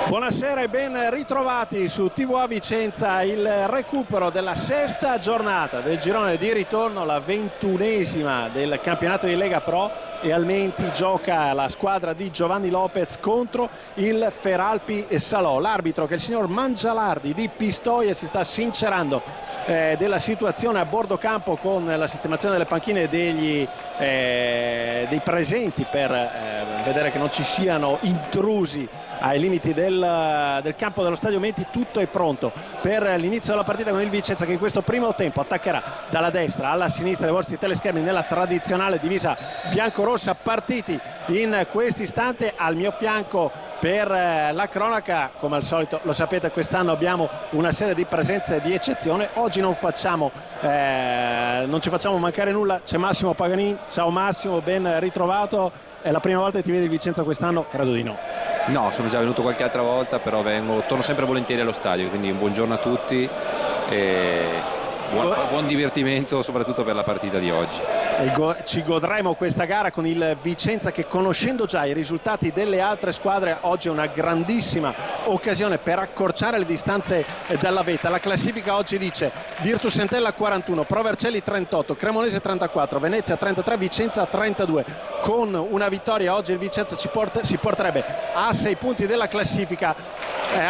Buonasera e ben ritrovati su TVA Vicenza, il recupero della sesta giornata del girone di ritorno, la 21esima del campionato di Lega Pro, e al Menti gioca la squadra di Giovanni Lopez contro il Feralpi Salò. L'arbitro, che è il signor Mangialardi di Pistoia, si sta sincerando della situazione a bordo campo con la sistemazione delle panchine dei presenti per vedere che non ci siano intrusi ai limiti del campo dello stadio Menti. Tutto è pronto per l'inizio della partita, con il Vicenza che in questo primo tempo attaccherà dalla destra alla sinistra dei vostri teleschermi nella tradizionale divisa bianco-rossa. Partiti in questo istante al mio fianco per la cronaca, come al solito lo sapete, quest'anno abbiamo una serie di presenze di eccezione. Oggi non ci facciamo mancare nulla. C'è Massimo Paganin. Ciao Massimo, ben ritrovato. È la prima volta che ti vedi in Vicenza quest'anno? Credo di no. No, sono già venuto qualche altra volta, però torno sempre volentieri allo stadio, quindi un buongiorno a tutti e buon divertimento soprattutto per la partita di oggi. Ci godremo questa gara con il Vicenza che, conoscendo già i risultati delle altre squadre, oggi è una grandissima occasione per accorciare le distanze dalla vetta. La classifica oggi dice Virtus Entella 41, Pro Vercelli 38, Cremonese 34, Venezia 33, Vicenza 32. Con una vittoria oggi il Vicenza si porterebbe a 6 punti della classifica,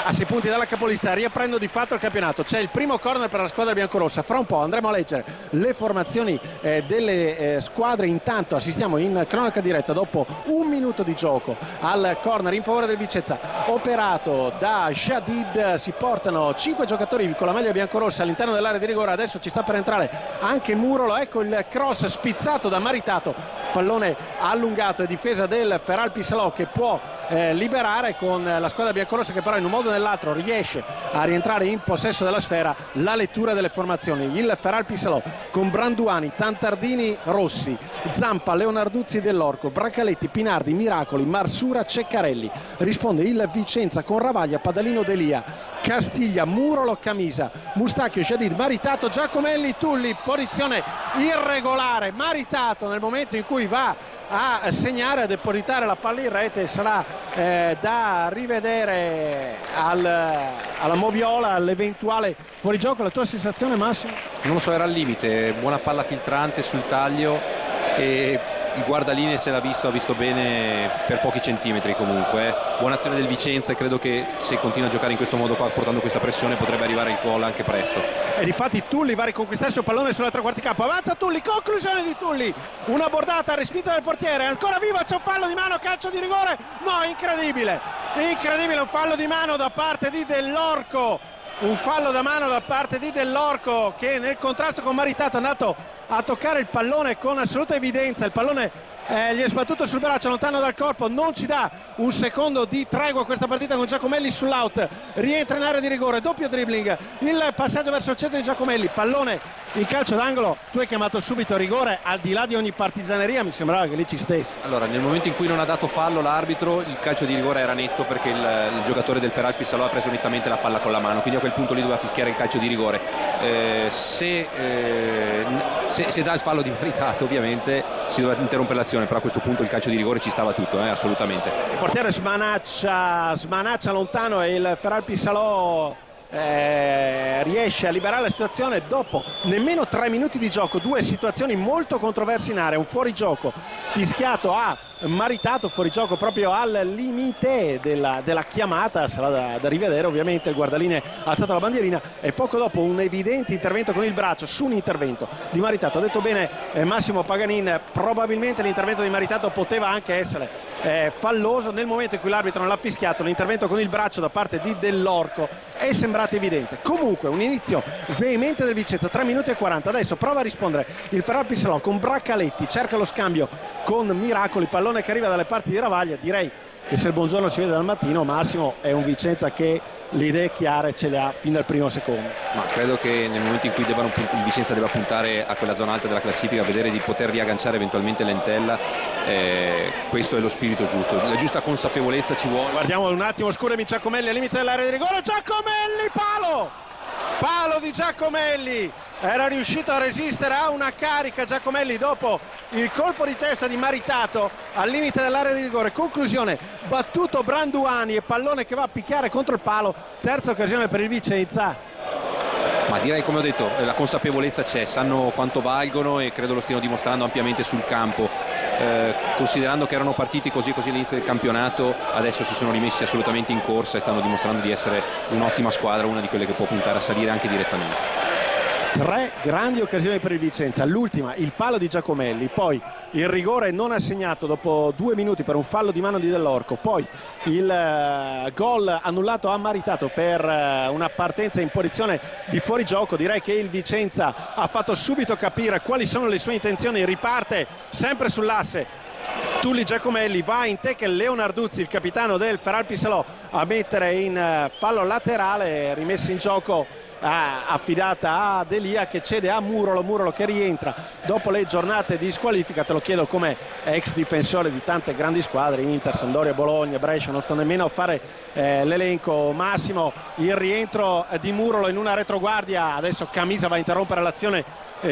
a 6 punti dalla capolista, riaprendo di fatto il campionato. C'è il primo corner per la squadra biancorossa. Fra un po' andremo a leggere le formazioni delle squadre. Intanto assistiamo in cronaca diretta, dopo un minuto di gioco, al corner in favore del Vicenza operato da Jadid. Si portano 5 giocatori con la maglia biancorossa all'interno dell'area di rigore. Adesso ci sta per entrare anche Murolo. Ecco il cross spizzato da Maritato, pallone allungato e difesa del Feralpi Salò che può liberare, con la squadra biancorossa che però in un modo o nell'altro riesce a rientrare in possesso della sfera. La lettura delle formazioni: il Feralpi Salò con Branduani, Tantardini, Rossi, Zampa, Leonarduzzi dell'Orco, Bracaletti, Pinardi, Miracoli, Marsura, Ceccarelli. Risponde il Vicenza con Ravaglia, Padalino, Delia, Castiglia, Murolo, Camisa, Mustacchio, Jadid, Maritato, Giacomelli, Tulli. Posizione irregolare Maritato nel momento in cui va a segnare, a depositare la palla in rete. Sarà da rivedere alla Moviola all'eventuale fuorigioco. La tua sensazione, Massimo? Non lo so, era al limite, buona palla filtrante sul taglio e il guardalinee se l'ha visto, ha visto bene per pochi centimetri. Comunque buona azione del Vicenza e credo che se continua a giocare in questo modo qua, portando questa pressione, potrebbe arrivare il gol anche presto. E difatti Tulli va a riconquistarsi il pallone sulla tre quarti campo. Avanza Tulli, conclusione di Tulli, una bordata respinta dal portiere, ancora viva, c'è un fallo di mano, calcio di rigore. No, incredibile, un fallo di mano da parte di Dell'Orco. Un fallo da mano da parte di Dell'Orco, che nel contrasto con Maritato è andato a toccare il pallone con assoluta evidenza. Il pallone gli è sbattuto sul braccio, lontano dal corpo. Non ci dà un secondo di tregua questa partita, con Giacomelli sull'out. Rientra in area di rigore, doppio dribbling, il passaggio verso il centro di Giacomelli, pallone in calcio d'angolo. Tu hai chiamato subito rigore, al di là di ogni partigianeria mi sembrava che lì ci stessi. Allora, nel momento in cui non ha dato fallo l'arbitro, il calcio di rigore era netto, perché il giocatore del Feralpi Salò ha preso nettamente la palla con la mano, quindi a quel punto lì doveva fischiare il calcio di rigore. Se dà il fallo di Maritato, ovviamente si doveva interrompere l'azione, però a questo punto il calcio di rigore ci stava tutto, assolutamente. Il portiere smanaccia lontano e il Feralpi Salò riesce a liberare la situazione dopo nemmeno 3 minuti di gioco. Due situazioni molto controverse in area: un fuorigioco fischiato a Maritato, fuorigioco proprio al limite della chiamata. Sarà da rivedere, ovviamente. Il guardalinee ha alzato la bandierina e poco dopo un evidente intervento con il braccio su un intervento di Maritato. Ha detto bene Massimo Paganin, probabilmente l'intervento di Maritato poteva anche essere falloso. Nel momento in cui l'arbitro non l'ha fischiato, l'intervento con il braccio da parte di Dell'Orco è sembrato evidente. Comunque un inizio veemente del Vicenza, 3 minuti e 40. Adesso prova a rispondere il Feralpi Salò con Bracaletti, cerca lo scambio con Miracoli, pallone che arriva dalle parti di Ravaglia. Direi che se il buongiorno si vede dal mattino, Massimo, è un Vicenza che le idee chiare ce le ha fin dal primo secondo. Ma credo che nel momento in cui il Vicenza deve puntare a quella zona alta della classifica, vedere di poter riagganciare eventualmente l'Entella, questo è lo spirito giusto, la giusta consapevolezza ci vuole. Guardiamo un attimo, scusami, Giacomelli al limite dell'area di rigore, Giacomelli, palo! palo di Giacomelli, era riuscito a resistere a una carica Giacomelli dopo il colpo di testa di Maritato al limite dell'area di rigore. Conclusione, battuto Branduani e pallone che va a picchiare contro il palo, terza occasione per il Vicenza. Ma direi, come ho detto, la consapevolezza c'è, sanno quanto valgono e credo lo stiano dimostrando ampiamente sul campo. Considerando che erano partiti così all'inizio del campionato, adesso si sono rimessi assolutamente in corsa e stanno dimostrando di essere un'ottima squadra, una di quelle che può puntare a salire anche direttamente. 3 grandi occasioni per il Vicenza, l'ultima il palo di Giacomelli, poi il rigore non assegnato dopo 2 minuti per un fallo di mano di Dell'Orco, poi il gol annullato a Maritato per una partenza in posizione di fuorigioco. Direi che il Vicenza ha fatto subito capire quali sono le sue intenzioni, riparte sempre sull'asse Tulli Giacomelli, va in tackle Leonarduzzi, il capitano del Feralpi Salò, a mettere in fallo laterale, rimessa in gioco affidata a Delia che cede a Murolo che rientra dopo le giornate di squalifica. Te lo chiedo come ex difensore di tante grandi squadre, Inter, Sampdoria, Bologna, Brescia, non sto nemmeno a fare l'elenco. Massimo, il rientro di Murolo in una retroguardia, adesso Camisa va a interrompere l'azione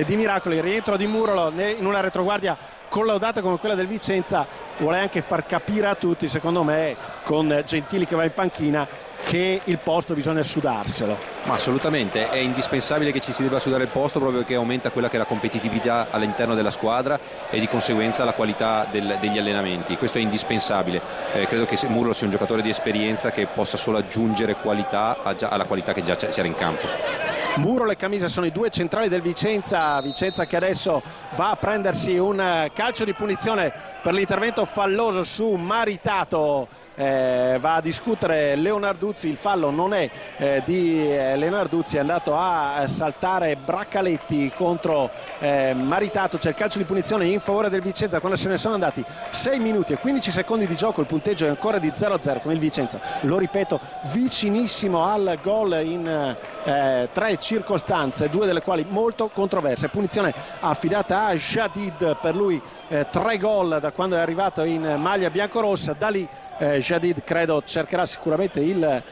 di Miracoli, il rientro di Murolo in una retroguardia collaudata come quella del Vicenza vuole anche far capire a tutti, secondo me, con Gentili che va in panchina, che il posto bisogna sudarselo. Ma assolutamente, è indispensabile che ci si debba sudare il posto, proprio perché aumenta quella che è la competitività all'interno della squadra e di conseguenza la qualità degli allenamenti. Questo è indispensabile. Credo che Murlo sia un giocatore di esperienza che possa solo aggiungere qualità alla qualità che già c'era in campo. Murolo e Camisa sono i 2 centrali del Vicenza che adesso va a prendersi un calcio di punizione per l'intervento falloso su Maritato. Va a discutere Leonarduzzi, il fallo non è di Leonarduzzi, è andato a saltare Braccaletti contro Maritato. C'è il calcio di punizione in favore del Vicenza quando se ne sono andati 6 minuti e 15 secondi di gioco, il punteggio è ancora di 0-0 con il Vicenza, lo ripeto, vicinissimo al gol in 3 circostanze, 2 delle quali molto controverse. Punizione affidata a Jadid, per lui 3 gol da quando è arrivato in maglia biancorossa. Da lì Jadid credo cercherà sicuramente il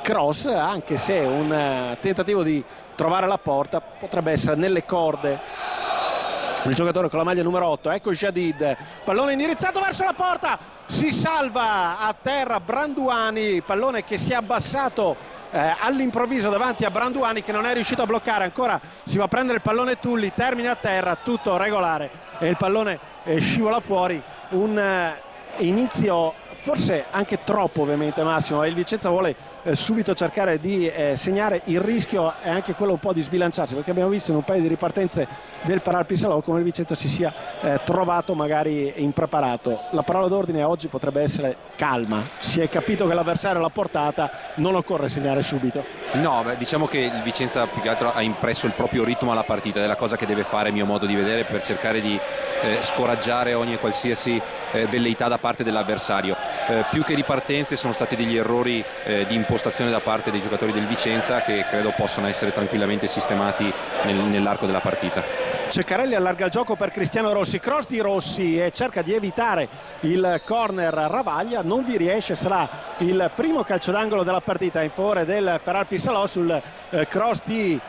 cross, anche se un tentativo di trovare la porta potrebbe essere nelle corde il giocatore con la maglia numero 8. Ecco Jadid, pallone indirizzato verso la porta, si salva a terra Branduani, pallone che si è abbassato all'improvviso davanti a Branduani che non è riuscito a bloccare, ancora si va a prendere il pallone Tulli, termina a terra, tutto regolare e il pallone scivola fuori. Un inizio forse anche troppo, ovviamente, Massimo, e il Vicenza vuole subito cercare di segnare. Il rischio è anche quello un po' di sbilanciarsi, perché abbiamo visto in un paio di ripartenze del Feralpi Salò come il Vicenza si sia trovato magari impreparato. La parola d'ordine oggi potrebbe essere calma, si è capito che l'avversario è alla portata, non occorre segnare subito. No, diciamo che il Vicenza più che altro ha impresso il proprio ritmo alla partita, ed è la cosa che deve fare, a mio modo di vedere, per cercare di scoraggiare ogni qualsiasi velleità da parte dell'avversario. Più che ripartenze sono stati degli errori di impostazione da parte dei giocatori del Vicenza che credo possano essere tranquillamente sistemati nell'arco della partita. Ceccarelli allarga il gioco per Cristiano Rossi, cross di Rossi e cerca di evitare il corner Ravaglia, non vi riesce, sarà il primo calcio d'angolo della partita in favore del Feralpi Salò sul cross di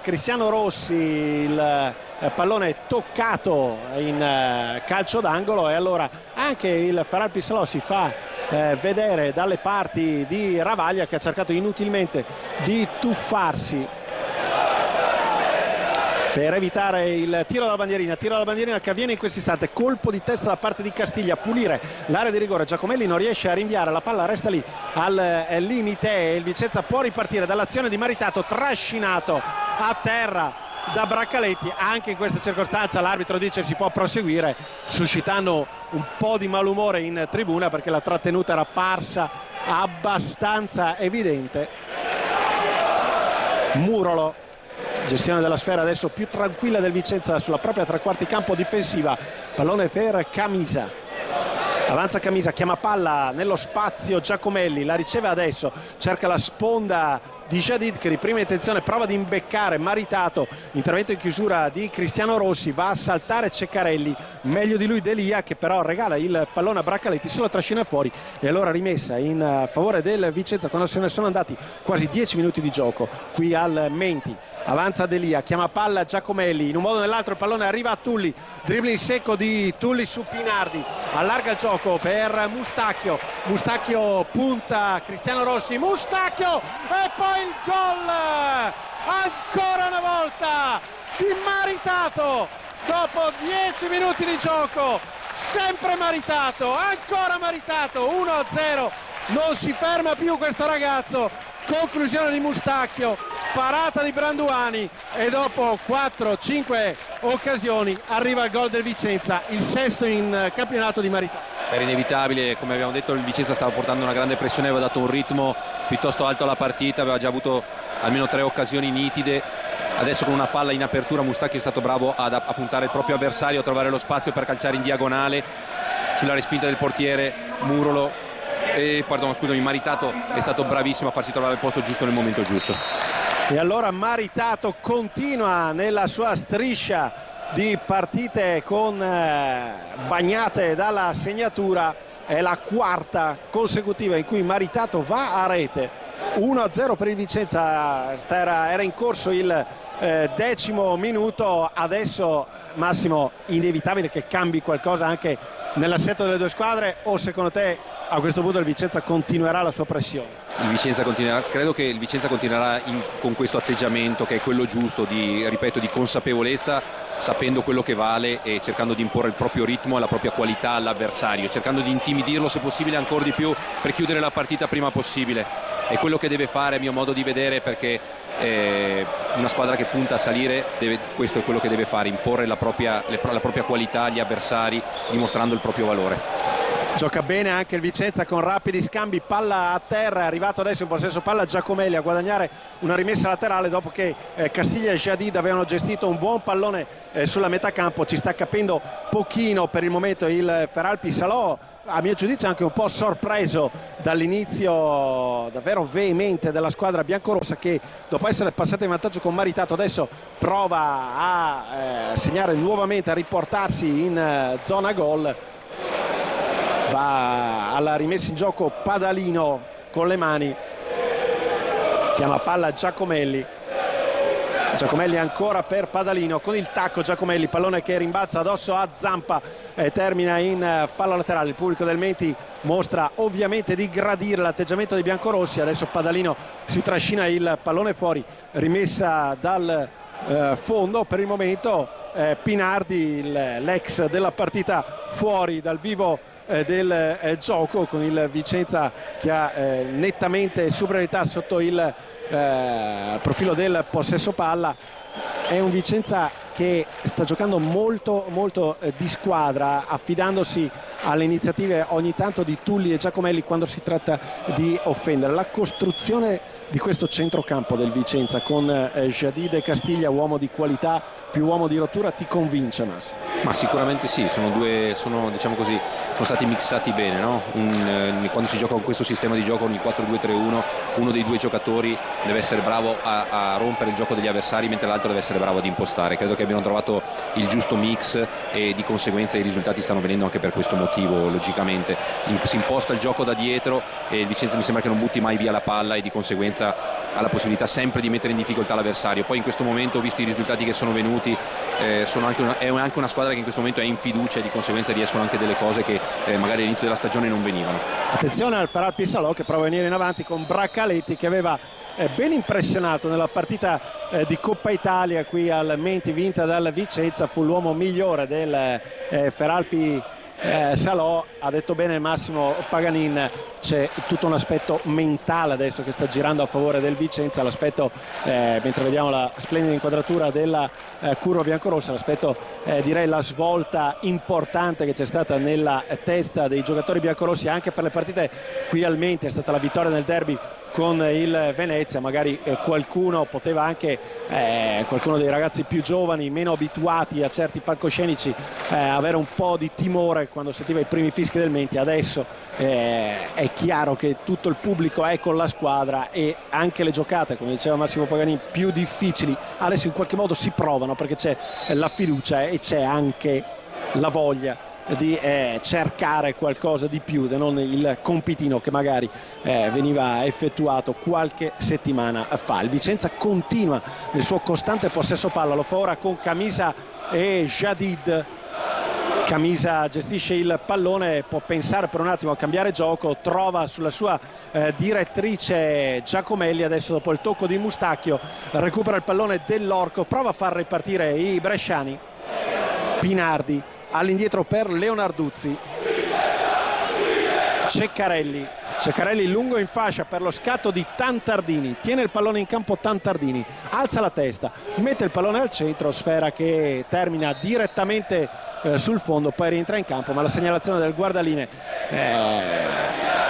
Cristiano Rossi. Il pallone toccato in calcio d'angolo e allora anche il Feralpi Salò si fa vedere dalle parti di Ravaglia, che ha cercato inutilmente di tuffarsi per evitare il tiro dalla bandierina che avviene in questo istante. Colpo di testa da parte di Castiglia, pulire l'area di rigore, Giacomelli non riesce a rinviare, la palla resta lì al limite e il Vicenza può ripartire dall'azione di Maritato, trascinato a terra da Braccaletti. Anche in questa circostanza l'arbitro dice si può proseguire, suscitando un po' di malumore in tribuna perché la trattenuta era parsa abbastanza evidente. Murolo, gestione della sfera adesso più tranquilla del Vicenza sulla propria tre quarti campo difensiva, pallone per Camisa. Avanza Camisa, chiama palla nello spazio Giacomelli, la riceve adesso, cerca la sponda di Jadid che di prima intenzione prova ad imbeccare Maritato, intervento in chiusura di Cristiano Rossi, va a saltare Ceccarelli, meglio di lui Delia che però regala il pallone a Braccaletti, se lo trascina fuori e allora rimessa in favore del Vicenza quando se ne sono andati quasi 10 minuti di gioco qui al Menti. Avanza Delia, chiama palla Giacomelli, in un modo o nell'altro il pallone arriva a Tulli, dribbling secco di Tulli su Pinardi, allarga il gioco per Mustacchio, Mustacchio punta Cristiano Rossi, Mustacchio e poi il gol ancora una volta di Maritato dopo 10 minuti di gioco, sempre Maritato, ancora Maritato, 1-0, non si ferma più questo ragazzo, conclusione di Mustacchio, parata di Branduani e dopo 4-5 occasioni arriva il gol del Vicenza, il sesto in campionato di Maritato. Era inevitabile, come abbiamo detto il Vicenza stava portando una grande pressione, aveva dato un ritmo piuttosto alto alla partita, aveva già avuto almeno 3 occasioni nitide, adesso con una palla in apertura Mustacchio è stato bravo ad appuntare il proprio avversario, a trovare lo spazio per calciare in diagonale sulla respinta del portiere Maritato è stato bravissimo a farsi trovare il posto giusto nel momento giusto. E allora Maritato continua nella sua striscia di partite con bagnate dalla segnatura, è la quarta consecutiva in cui Maritato va a rete. 1-0 per il Vicenza, era in corso il 10° minuto, adesso Massimo inevitabile che cambi qualcosa anche nell'assetto delle due squadre o secondo te a questo punto il Vicenza continuerà la sua pressione? Credo che il Vicenza continuerà con questo atteggiamento che è quello giusto di consapevolezza, sapendo quello che vale e cercando di imporre il proprio ritmo e la propria qualità all'avversario, cercando di intimidirlo se possibile ancora di più per chiudere la partita prima possibile. È quello che deve fare a mio modo di vedere, perché una squadra che punta a salire questo è quello che deve fare, imporre la propria qualità agli avversari dimostrando il proprio valore. Gioca bene anche il Vicenza con rapidi scambi, palla a terra, è arrivato adesso in possesso palla Giacomelli a guadagnare una rimessa laterale dopo che Castiglia e Jadid avevano gestito un buon pallone sulla metà campo. Ci sta capendo pochino per il momento il Feralpi Salò, a mio giudizio anche un po' sorpreso dall'inizio davvero veemente della squadra biancorossa, che dopo essere passata in vantaggio con Maritato adesso prova a segnare nuovamente, a riportarsi in zona gol. Va alla rimessa in gioco Padalino con le mani, chiama palla Giacomelli ancora per Padalino con il tacco Giacomelli, pallone che rimbalza addosso a Zampa e termina in fallo laterale. Il pubblico del Menti mostra ovviamente di gradire l'atteggiamento dei biancorossi, adesso Padalino si trascina il pallone fuori, rimessa dal fondo per il momento. Pinardi, l'ex della partita, fuori dal vivo del gioco, con il Vicenza che ha nettamente superiorità sotto il profilo del possesso palla. È un Vicenza che sta giocando molto di squadra, affidandosi alle iniziative ogni tanto di Tulli e Giacomelli quando si tratta di offendere. La costruzione di questo centrocampo del Vicenza con Jadid e Castiglia, uomo di qualità più uomo di rottura, ti convince, Massimo? Ma sicuramente sì, sono stati mixati bene, no? Quando si gioca con questo sistema di gioco, con il 4-2-3-1, uno dei due giocatori deve essere bravo a rompere il gioco degli avversari, mentre l'altro deve essere bravo ad impostare. Credo che abbiano trovato il giusto mix e di conseguenza i risultati stanno venendo anche per questo motivo, logicamente. Si imposta il gioco da dietro e il Vicenza mi sembra che non butti mai via la palla e di conseguenza ha la possibilità sempre di mettere in difficoltà l'avversario. Poi in questo momento, visto i risultati che sono venuti, è anche una squadra che in questo momento è in fiducia e di conseguenza riescono anche delle cose che magari all'inizio della stagione non venivano. Attenzione al Feralpi Salò che prova a venire in avanti con Braccaletti, che aveva ben impressionato nella partita di Coppa Italia qui al Menti vinta dal Vicenza, fu l'uomo migliore del Feralpi Salò. Ha detto bene Massimo Paganin, c'è tutto un aspetto mentale adesso che sta girando a favore del Vicenza, l'aspetto mentre vediamo la splendida inquadratura della curva biancorossa, l'aspetto direi la svolta importante che c'è stata nella testa dei giocatori biancorossi anche per le partite qui al Menti è stata la vittoria nel derby con il Venezia. Magari qualcuno poteva anche qualcuno dei ragazzi più giovani, meno abituati a certi palcoscenici, avere un po' di timore quando sentiva i primi fischi del Menti. Adesso è chiaro che tutto il pubblico è con la squadra e anche le giocate, come diceva Massimo Pagani, più difficili adesso in qualche modo si provano, perché c'è la fiducia e c'è anche la voglia di cercare qualcosa di più, non il compitino che magari veniva effettuato qualche settimana fa. Il Vicenza continua nel suo costante possesso palla, lo fa ora con Camisa e Jadid. Camisa gestisce il pallone, può pensare per un attimo a cambiare gioco, trova sulla sua direttrice Giacomelli. Adesso, dopo il tocco di Mustacchio, recupera il pallone dell'Orco, prova a far ripartire i bresciani. Pinardi all'indietro per Leonarduzzi. Ceccarelli lungo in fascia per lo scatto di Tantardini, tiene il pallone in campo Tantardini, alza la testa, mette il pallone al centro, sfera che termina direttamente sul fondo, poi rientra in campo, ma la segnalazione del guardaline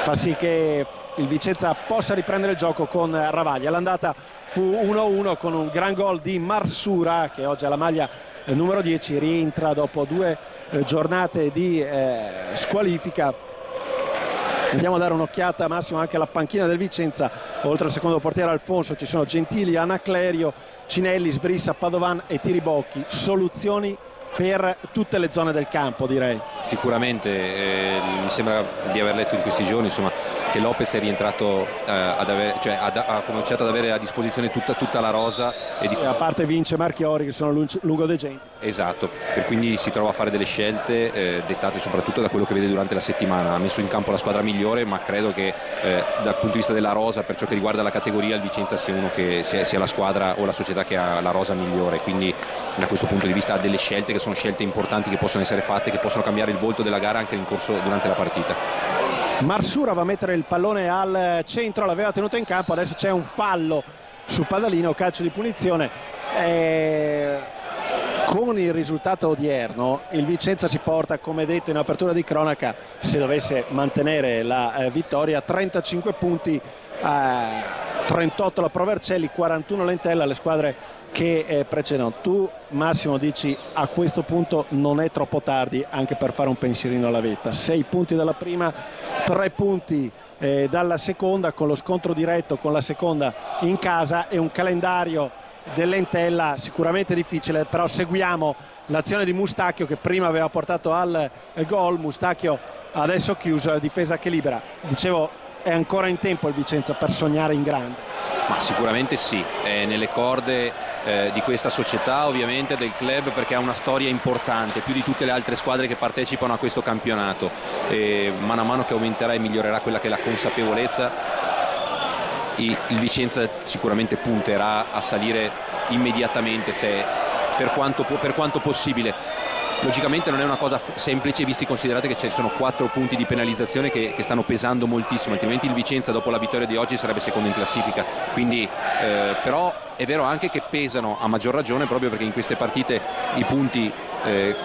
fa sì che il Vicenza possa riprendere il gioco con Ravaglia. L'andata fu 1-1 con un gran gol di Marsura, che oggi ha la maglia numero 10, rientra dopo 2 giornate di squalifica. Andiamo a dare un'occhiata, Massimo, anche alla panchina del Vicenza. Oltre al secondo portiere Alfonso ci sono Gentili, Anaclerio, Cinelli, Sbrissa, Padovan e Tiribocchi. Soluzioni per tutte le zone del campo, direi. Sicuramente, mi sembra di aver letto in questi giorni, insomma, che Lopez è rientrato ha cominciato ad avere a disposizione tutta la rosa e a parte Vince Marchiori, che sono lungodegenti. Esatto, e quindi si trova a fare delle scelte dettate soprattutto da quello che vede durante la settimana. Ha messo in campo la squadra migliore, ma credo che dal punto di vista della rosa, per ciò che riguarda la categoria, il Vicenza sia uno che sia la squadra o la società che ha la rosa migliore, quindi da questo punto di vista ha delle scelte che sono scelte importanti, che possono essere fatte, che possono cambiare il volto della gara anche in corso durante la partita. Marsura va a mettere il pallone al centro, l'aveva tenuto in campo, adesso c'è un fallo su Padalino, calcio di punizione. Con il risultato odierno il Vicenza si porta, come detto in apertura di cronaca, se dovesse mantenere la vittoria, 35 punti, 38 la Provercelli, 41 l'Entella, le squadre che precedono. Tu, Massimo, dici a questo punto non è troppo tardi anche per fare un pensierino alla vetta? 6 punti dalla prima, 3 punti dalla seconda, con lo scontro diretto con la seconda in casa, e un calendario dell'Entella sicuramente difficile. Però seguiamo l'azione di Mustacchio, che prima aveva portato al gol. Mustacchio adesso chiuso, la difesa che libera. Dicevo, è ancora in tempo il Vicenza per sognare in grande? Ma sicuramente sì, è nelle corde di questa società, ovviamente del club, perché ha una storia importante, più di tutte le altre squadre che partecipano a questo campionato, e mano a mano che aumenterà e migliorerà quella che è la consapevolezza, il Vicenza sicuramente punterà a salire immediatamente, per quanto possibile. Logicamente non è una cosa semplice, visti considerate che ci sono 4 punti di penalizzazione che stanno pesando moltissimo, altrimenti il Vicenza dopo la vittoria di oggi sarebbe secondo in classifica. Quindi però è vero anche che pesano a maggior ragione, proprio perché in queste partite i punti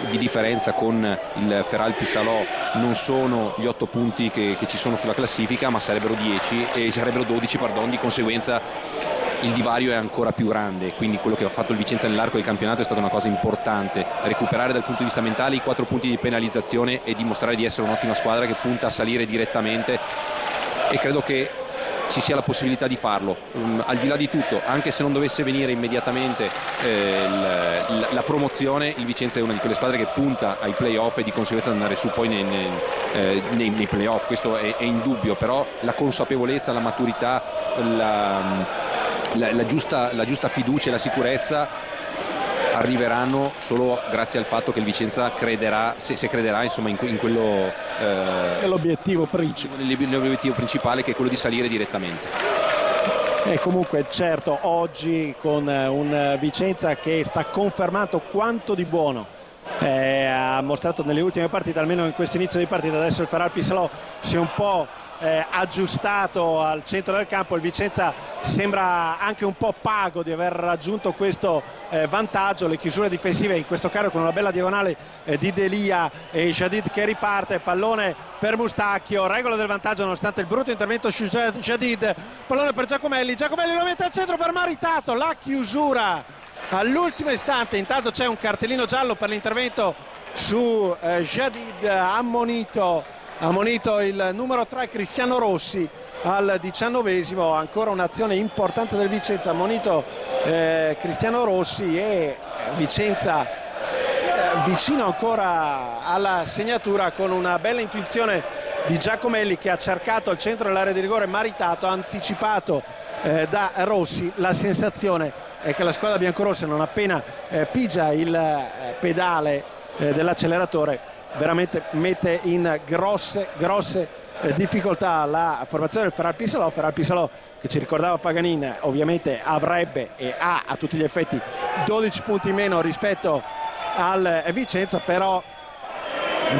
di differenza con il Feralpi Salò non sono gli 8 punti che ci sono sulla classifica, ma sarebbero 12, di conseguenza il divario è ancora più grande. Quindi quello che ha fatto il Vicenza nell'arco del campionato è stata una cosa importante, recuperare dal punto di vista mentale i 4 punti di penalizzazione e dimostrare di essere un'ottima squadra che punta a salire direttamente, e credo che ci sia la possibilità di farlo. Al di là di tutto, anche se non dovesse venire immediatamente la promozione, il Vicenza è una di quelle squadre che punta ai playoff e di conseguenza ad andare su poi nei playoff. Questo è indubbio, però la consapevolezza, la maturità, la giusta fiducia e la sicurezza arriveranno solo grazie al fatto che il Vicenza crederà, se crederà, insomma, in quello l'obiettivo principale, che è quello di salire direttamente. E comunque certo, oggi con un Vicenza che sta confermando quanto di buono ha mostrato nelle ultime partite, almeno in questo inizio di partita. Adesso il Feralpi Salò si è un po' aggiustato al centro del campo. Il Vicenza sembra anche un po' pago di aver raggiunto questo vantaggio. Le chiusure difensive, in questo caso con una bella diagonale di Delia e Jadid che riparte, pallone per Mustacchio, regola del vantaggio nonostante il brutto intervento su Jadid, pallone per Giacomelli lo mette al centro per Maritato, la chiusura all'ultimo istante. Intanto c'è un cartellino giallo per l'intervento su Jadid, ammonito il numero 3 Cristiano Rossi al 19esimo. Ancora un'azione importante del Vicenza, ammonito Cristiano Rossi, e Vicenza vicino ancora alla segnatura con una bella intuizione di Giacomelli, che ha cercato al centro dell'area di rigore Maritato, anticipato da Rossi. La sensazione è che la squadra biancorossa, non appena pigia il pedale dell'acceleratore, veramente mette in grosse difficoltà la formazione del Ferrari-Pissalò, che ci ricordava Paganin ovviamente avrebbe e ha a tutti gli effetti 12 punti in meno rispetto al Vicenza, però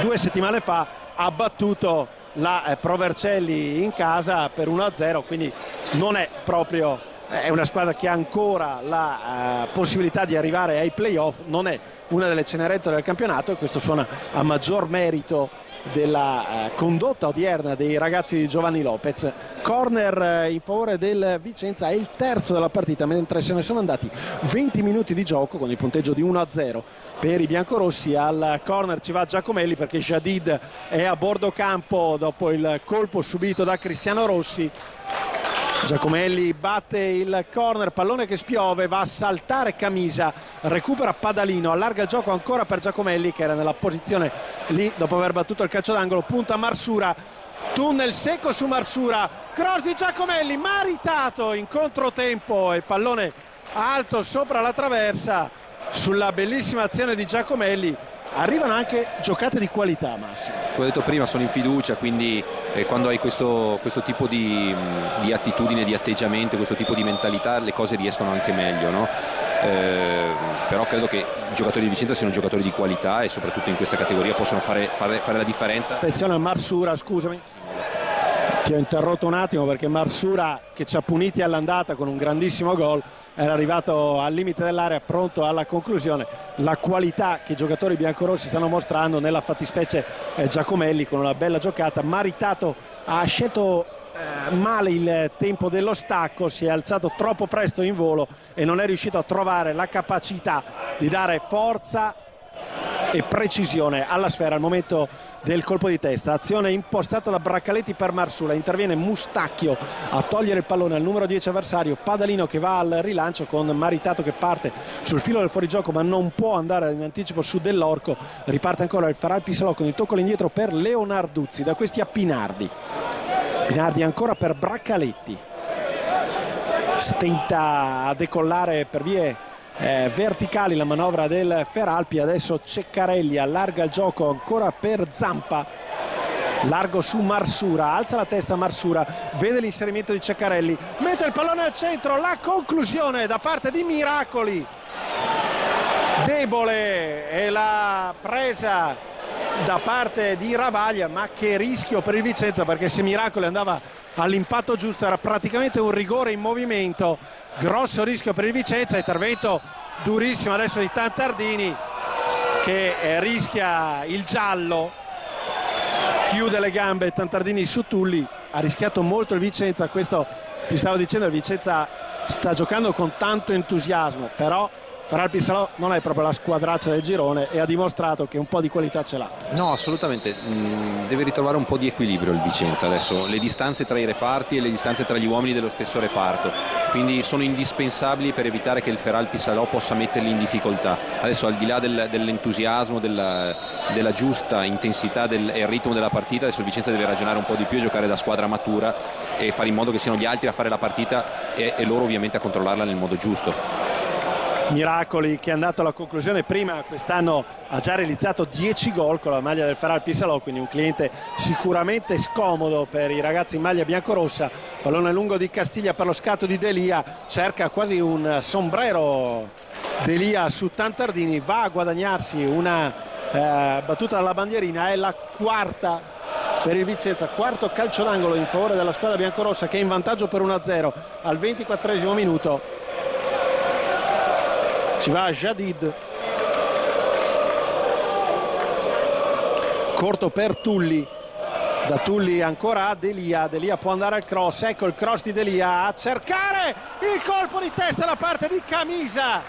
2 settimane fa ha battuto la Provercelli in casa per 1-0, quindi non è proprio, è una squadra che ha ancora la possibilità di arrivare ai playoff, non è una delle Cenerentola del campionato, e questo suona a maggior merito della condotta odierna dei ragazzi di Giovanni Lopez. Corner in favore del Vicenza, è il terzo della partita, mentre se ne sono andati 20 minuti di gioco con il punteggio di 1-0 per i biancorossi. Al corner ci va Giacomelli perché Jadid è a bordo campo dopo il colpo subito da Cristiano Rossi. Giacomelli batte il corner, pallone che spiove, va a saltare Camisa, recupera Padalino, allarga il gioco ancora per Giacomelli, che era nella posizione lì dopo aver battuto il calcio d'angolo, punta Marsura, tunnel secco su Marsura, cross di Giacomelli, Maritato in controtempo, e pallone alto sopra la traversa. Sulla bellissima azione di Giacomelli arrivano anche giocate di qualità, Massimo. Come ho detto prima, sono in fiducia, quindi quando hai questo tipo di attitudine, di atteggiamento, questo tipo di mentalità, le cose riescono anche meglio, no? Però credo che i giocatori di Vicenza siano giocatori di qualità e soprattutto in questa categoria possono fare la differenza. Attenzione a Marsura, scusami, ti ho interrotto un attimo perché Marsura, che ci ha puniti all'andata con un grandissimo gol, era arrivato al limite dell'area, pronto alla conclusione. La qualità che i giocatori biancorossi stanno mostrando, nella fattispecie Giacomelli con una bella giocata. Maritato ha scelto male il tempo dello stacco, si è alzato troppo presto in volo e non è riuscito a trovare la capacità di dare forza e precisione alla sfera al momento del colpo di testa. Azione impostata da Braccaletti per Marsula, interviene Mustacchio a togliere il pallone al numero 10 avversario, Padalino che va al rilancio con Maritato che parte sul filo del fuorigioco ma non può andare in anticipo su Dell'Orco. Riparte ancora il Ferrari-Pissalò con il tocco all'indietro per Leonarduzzi, da questi a Pinardi ancora per Braccaletti, stenta a decollare per vie verticali la manovra del Feralpi. Adesso Ceccarelli allarga il gioco ancora per Zampa, largo su Marsura, alza la testa Marsura, vede l'inserimento di Ceccarelli, mette il pallone al centro, la conclusione da parte di Miracoli, debole, e la presa da parte di Ravaglia, ma che rischio per il Vicenza, perché se Miracoli andava all'impatto giusto era praticamente un rigore in movimento. Grosso rischio per il Vicenza, intervento durissimo adesso di Tantardini che rischia il giallo, chiude le gambe Tantardini su Tulli. Ha rischiato molto il Vicenza, questo ti stavo dicendo, il Vicenza sta giocando con tanto entusiasmo, però Ferrari-Pissalò non è proprio la squadraccia del girone e ha dimostrato che un po' di qualità ce l'ha. No, assolutamente, deve ritrovare un po' di equilibrio il Vicenza adesso, le distanze tra i reparti e le distanze tra gli uomini dello stesso reparto, quindi sono indispensabili per evitare che il Ferrari-Pissalò possa metterli in difficoltà. Adesso, al di là dell'entusiasmo, della giusta intensità e il ritmo della partita, adesso il Vicenza deve ragionare un po' di più, giocare da squadra matura e fare in modo che siano gli altri a fare la partita e loro ovviamente a controllarla nel modo giusto. Miracoli, che è andato alla conclusione prima, quest'anno ha già realizzato 10 gol con la maglia del Ferrari-Pissalò, quindi un cliente sicuramente scomodo per i ragazzi in maglia biancorossa. Pallone lungo di Castiglia per lo scatto di Delia, cerca quasi un sombrero Delia su Tantardini, va a guadagnarsi una battuta dalla bandierina. È la quarta per il Vicenza, quarto calcio d'angolo in favore della squadra biancorossa, che è in vantaggio per 1-0 al 24esimo minuto. Ci va Jadid, corto per Tulli, da Tulli ancora a Delia, Delia può andare al cross, ecco il cross di Delia, a cercare il colpo di testa da parte di Camisa,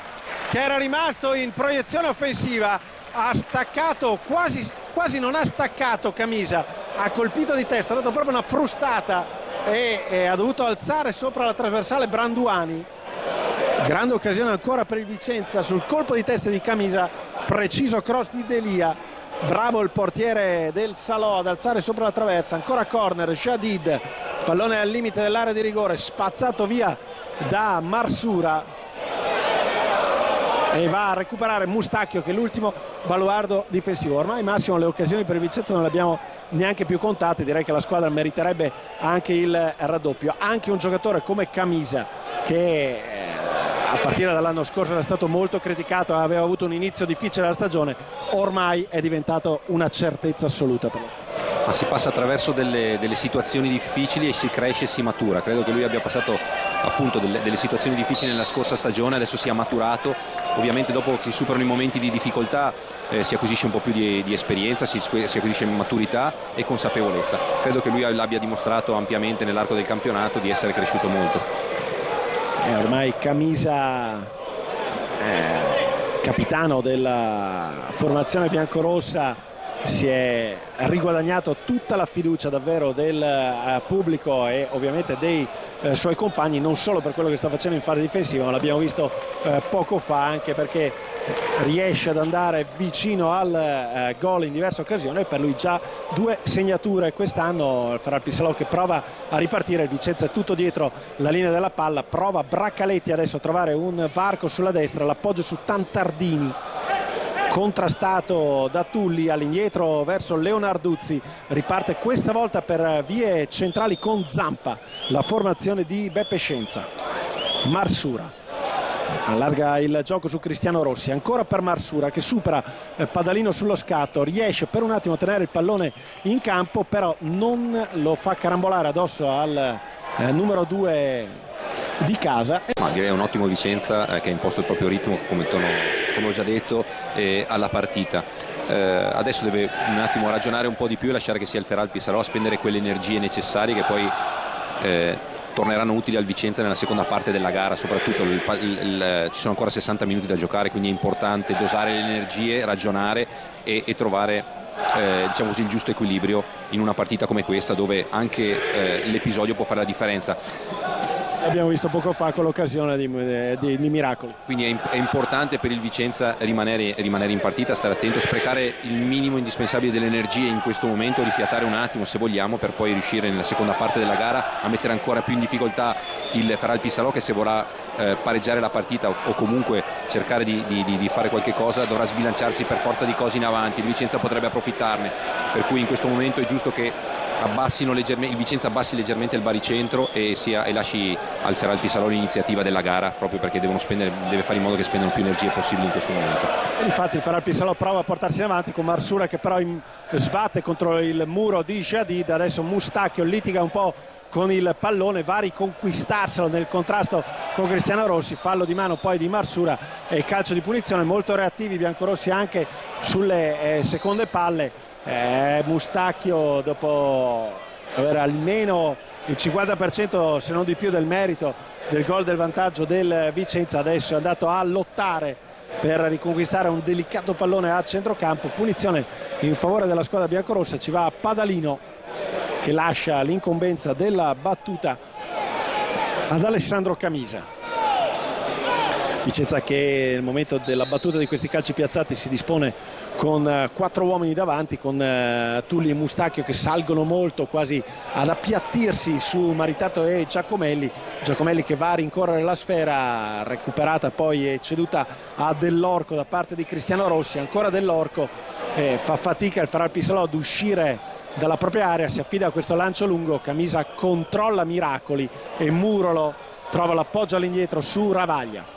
che era rimasto in proiezione offensiva, ha staccato, quasi non ha staccato Camisa, ha colpito di testa, ha dato proprio una frustata e ha dovuto alzare sopra la trasversale Branduani. Grande occasione ancora per il Vicenza sul colpo di testa di Camisa, preciso cross di Delia, bravo il portiere del Salò ad alzare sopra la traversa, ancora corner, Jadid, pallone al limite dell'area di rigore, spazzato via da Marsura e va a recuperare Mustacchio, che è l'ultimo baluardo difensivo. Ormai Massimo le occasioni per il Vicenza non le abbiamo neanche più contate, direi che la squadra meriterebbe anche il raddoppio. Anche un giocatore come Camisa, che a partire dall'anno scorso era stato molto criticato, aveva avuto un inizio difficile della stagione, ormai è diventato una certezza assoluta per la squadra. Ma si passa attraverso delle situazioni difficili e si cresce e si matura. Credo che lui abbia passato appunto delle situazioni difficili nella scorsa stagione, adesso si è maturato. Ovviamente dopo che si superano i momenti di difficoltà si acquisisce un po' più di esperienza, si acquisisce maturità e consapevolezza. Credo che lui l'abbia dimostrato ampiamente nell'arco del campionato di essere cresciuto molto. Ormai Camisa, capitano della formazione biancorossa, si è riguadagnato tutta la fiducia davvero del pubblico e ovviamente dei suoi compagni, non solo per quello che sta facendo in fase difensiva, ma l'abbiamo visto poco fa anche perché riesce ad andare vicino al gol in diverse occasioni. Per lui già 2 segnature quest'anno. Il Feralpi Salò che prova a ripartire, il Vicenza è tutto dietro la linea della palla, prova Braccaletti adesso a trovare un varco sulla destra, l'appoggio su Tantardini contrastato da Tulli, all'indietro verso Leonarduzzi, riparte questa volta per vie centrali con Zampa, la formazione di Beppe Scienza. Marsura allarga il gioco su Cristiano Rossi, ancora per Marsura che supera Padalino sullo scatto, riesce per un attimo a tenere il pallone in campo, però non lo fa carambolare addosso al numero 2 di casa. Ma direi un ottimo Vicenza che ha imposto il proprio ritmo, come ho già detto, alla partita. Adesso deve un attimo ragionare un po' di più e lasciare che sia il Feralpi Salò a spendere quelle energie necessarie che poi torneranno utili al Vicenza nella seconda parte della gara. Soprattutto ci sono ancora 60 minuti da giocare, quindi è importante dosare le energie, ragionare e trovare diciamo così, il giusto equilibrio in una partita come questa, dove anche l'episodio può fare la differenza. Abbiamo visto poco fa con l'occasione di Miracoli. Quindi è importante per il Vicenza rimanere in partita, stare attento, sprecare il minimo indispensabile delle energie in questo momento, rifiatare un attimo se vogliamo, per poi riuscire nella seconda parte della gara a mettere ancora più in difficoltà il Feralpi Salò, che se vorrà pareggiare la partita o comunque cercare di fare qualche cosa dovrà sbilanciarsi per forza di cose in avanti. Il Vicenza potrebbe approfittarne, per cui in questo momento è giusto che il Vicenza abbassi leggermente il baricentro e lasci al Feralpi Salò l'iniziativa della gara, proprio perché deve fare in modo che spendano più energie possibili in questo momento. E infatti il Feralpi Salò prova a portarsi avanti con Marsura che però sbatte contro il muro di Jadid. Adesso Mustacchio litiga un po' con il pallone, va a riconquistarselo nel contrasto con Cristiano Rossi, fallo di mano poi di Marsura e calcio di punizione. Molto reattivi i biancorossi anche sulle seconde palle. Mustacchio, dopo avere almeno il 50% se non di più del merito del gol del vantaggio del Vicenza, adesso è andato a lottare per riconquistare un delicato pallone a centrocampo. Punizione in favore della squadra biancorossa, ci va Padalino che lascia l'incombenza della battuta ad Alessandro Camisa. Vicenza che nel momento della battuta di questi calci piazzati si dispone con 4 uomini davanti, con Tulli e Mustacchio che salgono molto, quasi ad appiattirsi su Maritato e Giacomelli che va a rincorrere la sfera, recuperata poi e ceduta a Dell'Orco da parte di Cristiano Rossi. Ancora Dell'Orco, fa fatica il Feralpi Salò ad uscire dalla propria area, si affida a questo lancio lungo. Camisa controlla Miracoli e Murolo trova l'appoggio all'indietro su Ravaglia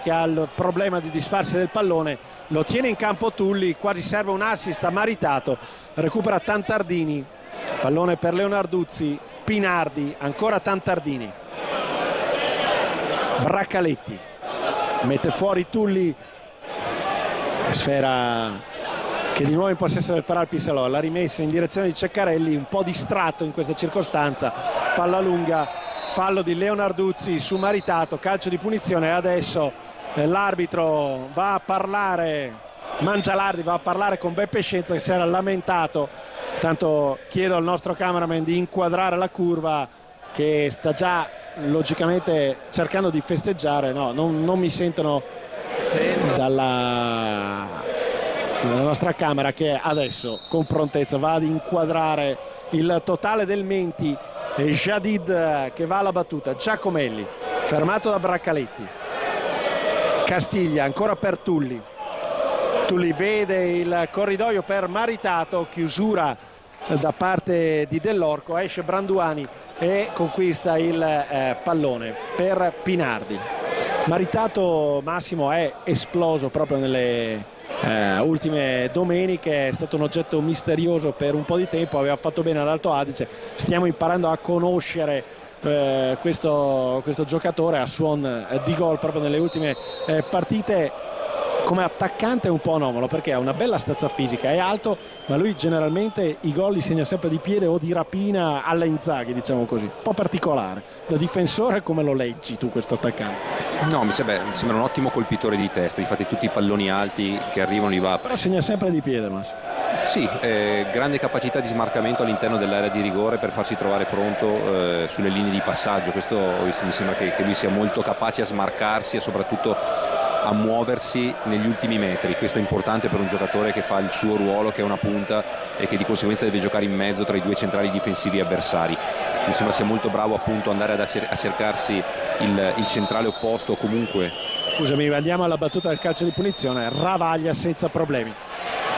che ha il problema di disfarsi del pallone, lo tiene in campo Tulli, quasi serve un assist a Maritato, recupera Tantardini, pallone per Leonarduzzi, Pinardi, ancora Tantardini, Braccaletti mette fuori Tulli, sfera che di nuovo in possesso del Feralpi Salò, la rimessa in direzione di Ceccarelli, un po' distratto in questa circostanza, palla lunga fallo di Leonarduzzi su Maritato, calcio di punizione. Adesso l'arbitro va a parlare, Mangialardi va a parlare con Beppe Scienza, che si era lamentato. Tanto chiedo al nostro cameraman di inquadrare la curva, che sta già logicamente cercando di festeggiare. No, non mi sentono dalla nostra camera, che adesso con prontezza va ad inquadrare il totale del Menti. Jadid che va alla battuta, Giacomelli fermato da Braccaletti, Castiglia ancora per Tulli vede il corridoio per Maritato, chiusura da parte di Dell'Orco, esce Branduani e conquista il pallone per Pinardi. Maritato, Massimo, è esploso proprio nelle ultime domeniche, è stato un oggetto misterioso per un po' di tempo, aveva fatto bene all'Alto Adige. Stiamo imparando a conoscere questo giocatore a suon di gol proprio nelle ultime partite. Come attaccante è un po' anomalo, perché ha una bella stazza fisica, è alto, ma lui generalmente i gol li segna sempre di piede o di rapina alla Inzaghi, diciamo così, un po' particolare. Da difensore come lo leggi tu questo attaccante? No, mi sembra un ottimo colpitore di testa, infatti tutti i palloni alti che arrivano li va. Però segna sempre di piede, Massimo. Sì, grande capacità di smarcamento all'interno dell'area di rigore per farsi trovare pronto sulle linee di passaggio. Questo mi sembra che lui sia molto capace a smarcarsi e soprattutto a muoversi negli ultimi metri. Questo è importante per un giocatore che fa il suo ruolo, che è una punta e che di conseguenza deve giocare in mezzo tra i due centrali difensivi avversari. Mi sembra sia molto bravo appunto andare a cercarsi il centrale opposto, comunque. Scusami, andiamo alla battuta del calcio di punizione. Ravaglia senza problemi.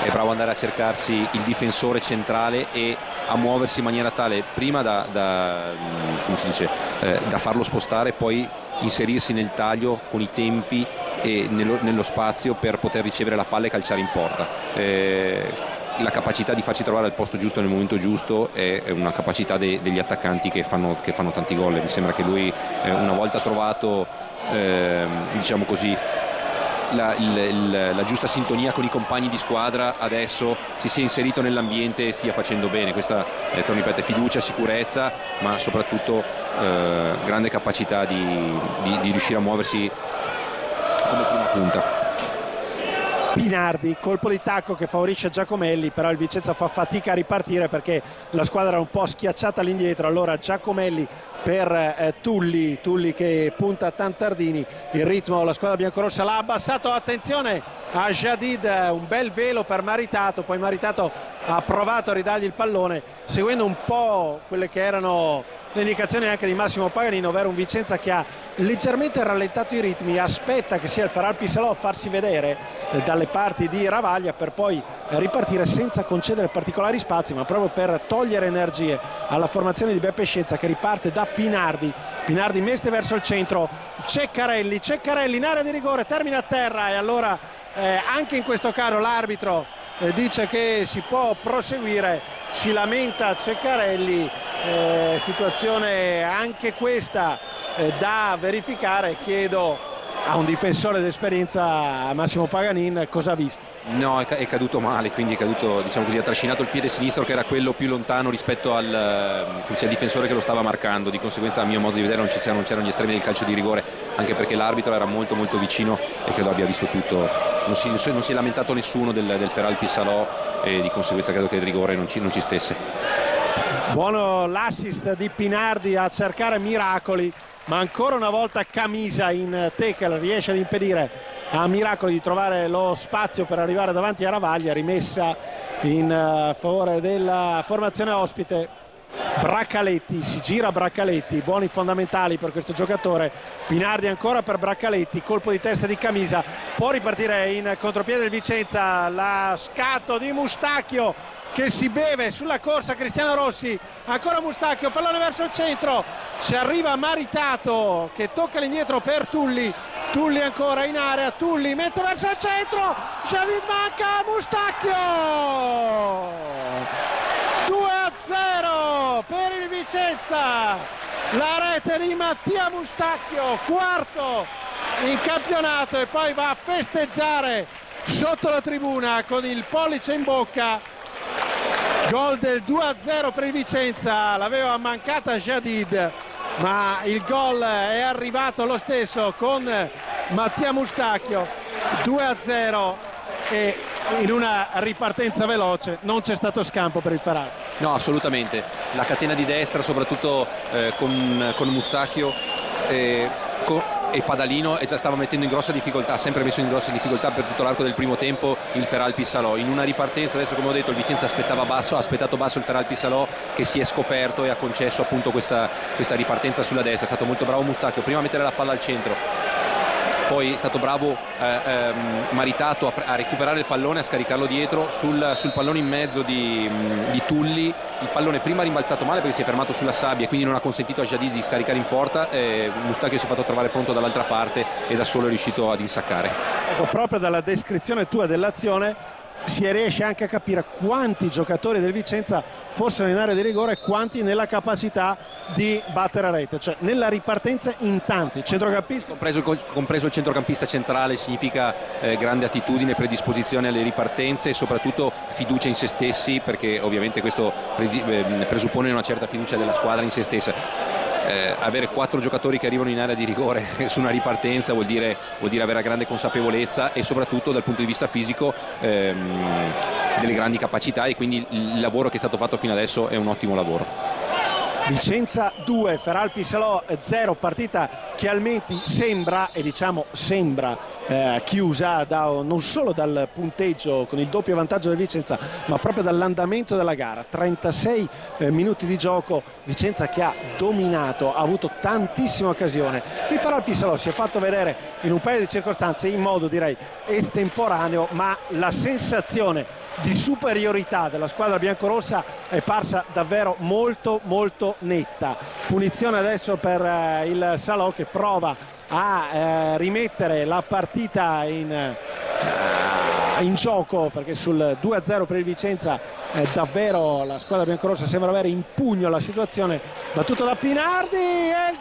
È bravo andare a cercarsi il difensore centrale e a muoversi in maniera tale prima come si dice, da farlo spostare, poi inserirsi nel taglio con i tempi e nello spazio per poter ricevere la palla e calciare in porta. La capacità di farci trovare al posto giusto nel momento giusto è una capacità degli attaccanti che fanno tanti gol. Mi sembra che lui una volta trovato diciamo così la giusta sintonia con i compagni di squadra, adesso si sia inserito nell'ambiente e stia facendo bene. Questa ripeto, fiducia, sicurezza, ma soprattutto grande capacità di riuscire a muoversi come prima punta. Pinardi, colpo di tacco che favorisce Giacomelli, però il Vicenza fa fatica a ripartire perché la squadra era un po' schiacciata all'indietro. Allora Giacomelli per Tulli che punta a Tantardini. Il ritmo la squadra biancorossa l'ha abbassato, attenzione a Jadid, un bel velo per Maritato, poi Maritato ha provato a ridargli il pallone seguendo un po' quelle che erano le indicazioni anche di Massimo Paganino, ovvero un Vicenza che ha leggermente rallentato i ritmi, aspetta che sia il Feral Pissalò a farsi vedere dalle parti di Ravaglia per poi ripartire senza concedere particolari spazi, ma proprio per togliere energie alla formazione di Beppe Scienza, che riparte da Pinardi meste verso il centro, Ceccarelli in area di rigore, termina a terra, e allora anche in questo caso l'arbitro dice che si può proseguire, si lamenta Ceccarelli, situazione anche questa da verificare. Chiedo a un difensore d'esperienza, a Massimo Paganin, cosa ha visto? No, è caduto male, quindi è caduto, diciamo così, ha trascinato il piede sinistro che era quello più lontano rispetto al difensore che lo stava marcando. Di conseguenza, a mio modo di vedere, non c'erano gli estremi del calcio di rigore, anche perché l'arbitro era molto molto vicino e credo abbia visto tutto. Non si è lamentato nessuno del Feral Pissalò e di conseguenza credo che il rigore non ci stesse. Buono l'assist di Pinardi a cercare miracoli, ma ancora una volta Camisa in tackle riesce ad impedire a Miracoli di trovare lo spazio per arrivare davanti a Ravaglia. Rimessa in favore della formazione ospite. Braccaletti, si gira Braccaletti, buoni fondamentali per questo giocatore. Pinardi ancora per Braccaletti, colpo di testa di Camisa, può ripartire in contropiede del Vicenza, la scatto di Mustacchio che si beve sulla corsa Cristiano Rossi, ancora Mustacchio, pallone verso il centro, ci arriva Maritato che tocca l'indietro per Tulli ancora in area, Tulli mette verso il centro, Jadid manca, Mustacchio 2-0 per il Vicenza, la rete di Mattia Mustacchio, quarto in campionato, e poi va a festeggiare sotto la tribuna con il pollice in bocca. Gol del 2-0 per il Vicenza, l'aveva mancata Jadid, ma il gol è arrivato lo stesso con Mattia Mustacchio, 2-0, e in una ripartenza veloce non c'è stato scampo per il Ferrari. No, assolutamente, la catena di destra soprattutto con Mustacchio e Padalino stava mettendo in grossa difficoltà, ha sempre messo in grossa difficoltà per tutto l'arco del primo tempo il Feralpi Salò. In una ripartenza, adesso come ho detto, il Vicenza ha aspettato basso il Feralpi Salò, che si è scoperto e ha concesso appunto questa ripartenza sulla destra. È stato molto bravo Mustacchio prima a mettere la palla al centro, poi è stato bravo Maritato a recuperare il pallone, a scaricarlo dietro sul pallone in mezzo di Tulli. Il pallone prima ha rimbalzato male perché si è fermato sulla sabbia e quindi non ha consentito a Jadi di scaricare in porta. Mustacchio si è fatto trovare pronto dall'altra parte e da solo è riuscito ad insaccare. Ecco, proprio dalla descrizione tua dell'azione si riesce anche a capire quanti giocatori del Vicenza fossero in area di rigore e quanti nella capacità di battere a rete, cioè nella ripartenza in tanti centrocampisti, compreso il centrocampista centrale. Significa grande attitudine, predisposizione alle ripartenze e soprattutto fiducia in se stessi, perché ovviamente questo presuppone una certa fiducia della squadra in se stessa. Avere 4 giocatori che arrivano in area di rigore su una ripartenza vuol dire avere grande consapevolezza e soprattutto dal punto di vista fisico delle grandi capacità, e quindi il lavoro che è stato fatto fino adesso è un ottimo lavoro. Vicenza 2, Feralpi Salò 0, partita che Almenti sembra, e diciamo sembra, chiusa non solo dal punteggio con il doppio vantaggio del Vicenza, ma proprio dall'andamento della gara. 36 minuti di gioco, Vicenza che ha dominato, ha avuto tantissime occasioni. Il Feralpi Salò si è fatto vedere in un paio di circostanze in modo direi estemporaneo, ma la sensazione di superiorità della squadra biancorossa è parsa davvero molto netta. Punizione adesso per il Salò, che prova a rimettere la partita in gioco, perché sul 2-0 per il Vicenza davvero la squadra biancorossa sembra avere in pugno la situazione. Battuta da Pinardi e il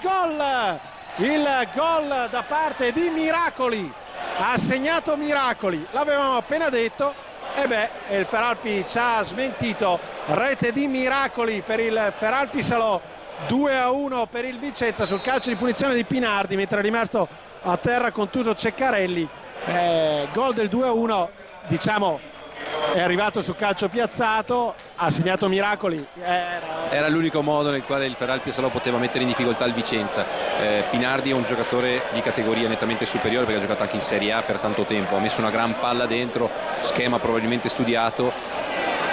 gol da parte di Miracoli, ha segnato Miracoli, l'avevamo appena detto. Il Feralpi ci ha smentito. Rete di Miracoli per il Feralpi Salò, 2-1 per il Vicenza sul calcio di punizione di Pinardi, mentre è rimasto a terra contuso Ceccarelli. Gol del 2-1, diciamo, è arrivato su calcio piazzato, ha segnato Miracoli. Era l'unico modo nel quale il Feralpi Salò poteva mettere in difficoltà il Vicenza. Pinardi è un giocatore di categoria nettamente superiore, perché ha giocato anche in Serie A per tanto tempo, ha messo una gran palla dentro, schema probabilmente studiato.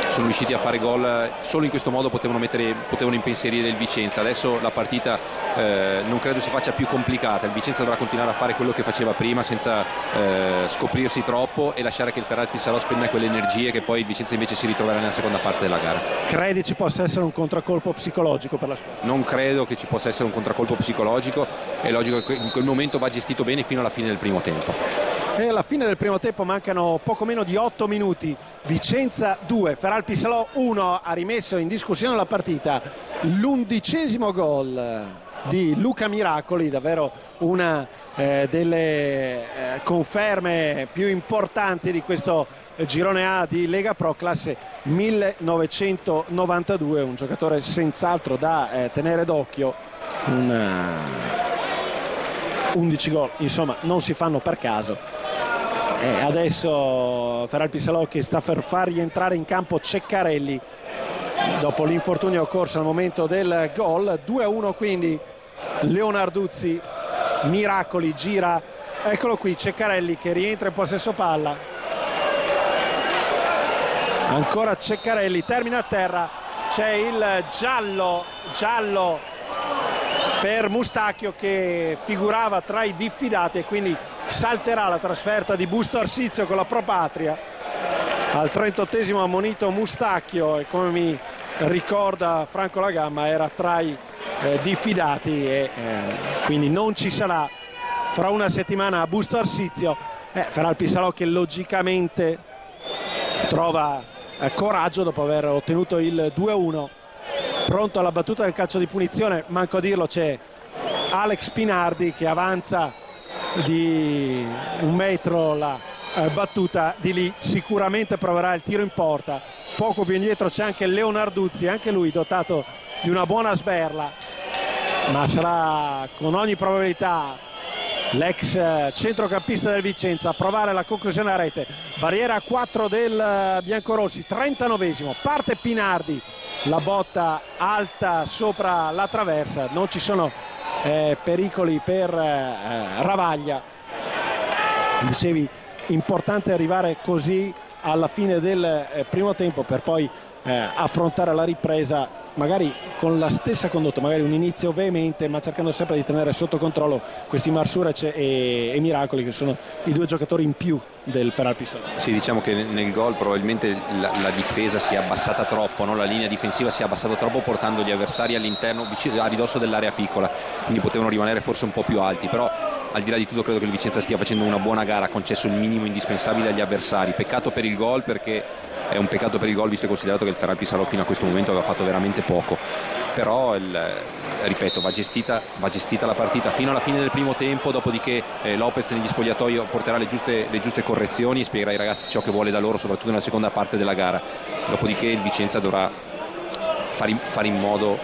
Sono riusciti a fare gol, solo in questo modo potevano impensierire il Vicenza. Adesso la partita non credo si faccia più complicata, il Vicenza dovrà continuare a fare quello che faceva prima senza scoprirsi troppo e lasciare che il Feralpi Salò spenda quelle energie, che poi il Vicenza invece si ritroverà nella seconda parte della gara. Credi ci possa essere un contraccolpo psicologico per la squadra? Non credo che ci possa essere un contraccolpo psicologico, è logico che in quel momento va gestito bene fino alla fine del primo tempo. E alla fine del primo tempo mancano poco meno di 8 minuti. Vicenza 2, Feralpi Salò 1, ha rimesso in discussione la partita l'11° gol di Luca Miracoli, davvero una delle conferme più importanti di questo girone A di Lega Pro classe 1992, un giocatore senz'altro da tenere d'occhio. 11 gol, insomma, non si fanno per caso. Adesso Feralpi Salò che sta per far rientrare in campo Ceccarelli dopo l'infortunio occorso al momento del gol. 2-1 quindi. Leonarduzzi, Miracoli gira, eccolo qui Ceccarelli che rientra in possesso palla, ancora Ceccarelli, termina a terra, c'è il giallo per Mustacchio che figurava tra i diffidati e quindi salterà la trasferta di Busto Arsizio con la Pro Patria. Al 38esimo ammonito Mustacchio e, come mi ricorda Franco Lagamma, era tra i diffidati e quindi non ci sarà fra una settimana a Busto Arsizio. Feralpi Salò che logicamente trova coraggio dopo aver ottenuto il 2-1, pronto alla battuta del calcio di punizione. Manco a dirlo, c'è Alex Pinardi che avanza di 1 metro la battuta, di lì sicuramente proverà il tiro in porta. Poco più indietro c'è anche Leonarduzzi, anche lui dotato di una buona sberla. ma sarà con ogni probabilità l'ex centrocampista del Vicenza a provare la conclusione a rete. Barriera a 4 del biancorossi, 39esimo, parte Pinardi, la botta alta sopra la traversa, non ci sono pericoli per Ravaglia. Dicevi, importante arrivare così alla fine del primo tempo per poi affrontare la ripresa magari con la stessa condotta, magari un inizio veemente, ma cercando sempre di tenere sotto controllo questi Marsurac e Miracoli, che sono i due giocatori in più del Feralpi Salò. Sì, diciamo che nel gol probabilmente la difesa si è abbassata troppo, no? La linea difensiva si è abbassata troppo, portando gli avversari all'interno, a ridosso dell'area piccola, quindi potevano rimanere forse un po' più alti, però al di là di tutto credo che il Vicenza stia facendo una buona gara, ha concesso il minimo indispensabile agli avversari. Peccato per il gol, perché è un peccato per il gol visto e considerato che il Feralpi Salò fino a questo momento aveva fatto veramente poco, però ripeto, va gestita la partita fino alla fine del primo tempo, dopodiché Lopez negli spogliatoi porterà le giuste correzioni e spiegherà ai ragazzi ciò che vuole da loro, soprattutto nella seconda parte della gara, dopodiché il Vicenza dovrà fare in modo.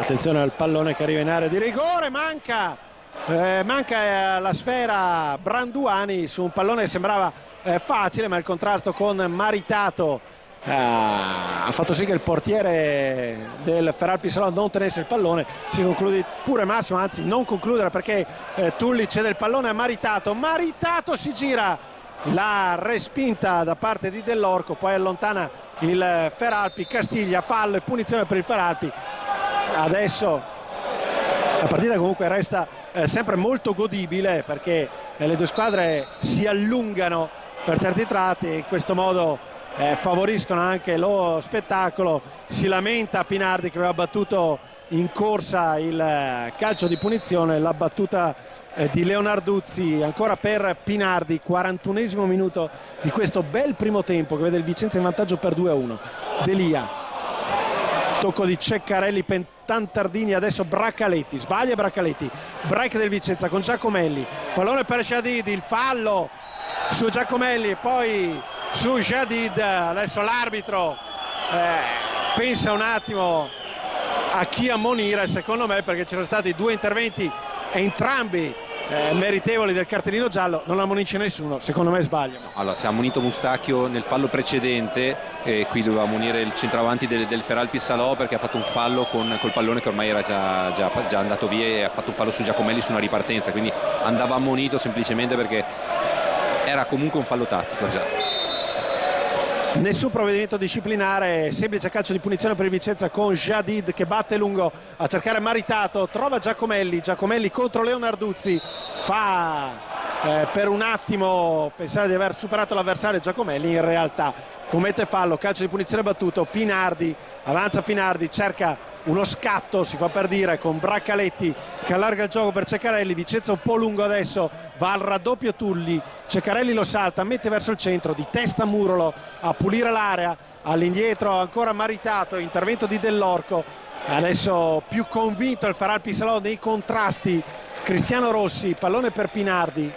Attenzione al pallone che arriva in area di rigore, manca la sfera Branduani su un pallone che sembrava facile, ma il contrasto con Maritato ha fatto sì che il portiere del Feralpi Salò non tenesse il pallone. Si conclude pure Massimo, anzi non concludere, perché Tulli cede il pallone a Maritato si gira, la respinta da parte di Dell'Orco, poi allontana il Feralpi, Castiglia, fallo e punizione per il Feralpi. Adesso la partita comunque resta sempre molto godibile, perché le due squadre si allungano per certi tratti e in questo modo favoriscono anche lo spettacolo. Si lamenta Pinardi che aveva battuto in corsa il calcio di punizione, la battuta di Leonarduzzi ancora per Pinardi, 41esimo minuto di questo bel primo tempo che vede il Vicenza in vantaggio per 2-1. Delia, tocco di Ceccarelli, Tantardini, adesso Bracaletti, sbaglia Bracaletti, break del Vicenza con Giacomelli, pallone per Jadid, il fallo su Giacomelli e poi su Jadid. Adesso l'arbitro pensa un attimo a chi ammonire, secondo me, perché ci sono stati due interventi entrambi meritevoli del cartellino giallo, non ammonisce nessuno, secondo me sbagliano. Allora, si è ammonito Mustacchio nel fallo precedente, qui doveva ammonire il centravanti del Feralpi Salò, perché ha fatto un fallo col pallone che ormai era già andato via, e ha fatto un fallo su Giacomelli su una ripartenza, quindi andava ammonito semplicemente perché era comunque un fallo tattico già. Nessun provvedimento disciplinare, semplice calcio di punizione per il Vicenza con Jadid che batte lungo a cercare Maritato, trova Giacomelli contro Leonarduzzi, fa per un attimo pensare di aver superato l'avversario, Giacomelli in realtà commette fallo, calcio di punizione battuto. Pinardi, avanza Pinardi, cerca uno scatto, si fa per dire, con Bracaletti che allarga il gioco per Ceccarelli. Vicenza un po' lungo adesso, va al raddoppio Tulli, Ceccarelli lo salta, mette verso il centro, di testa Murolo a pulire l'area, all'indietro ancora Maritato, intervento di Dell'Orco. Adesso più convinto il Feralpi Salò nei contrasti Cristiano Rossi, pallone per Pinardi,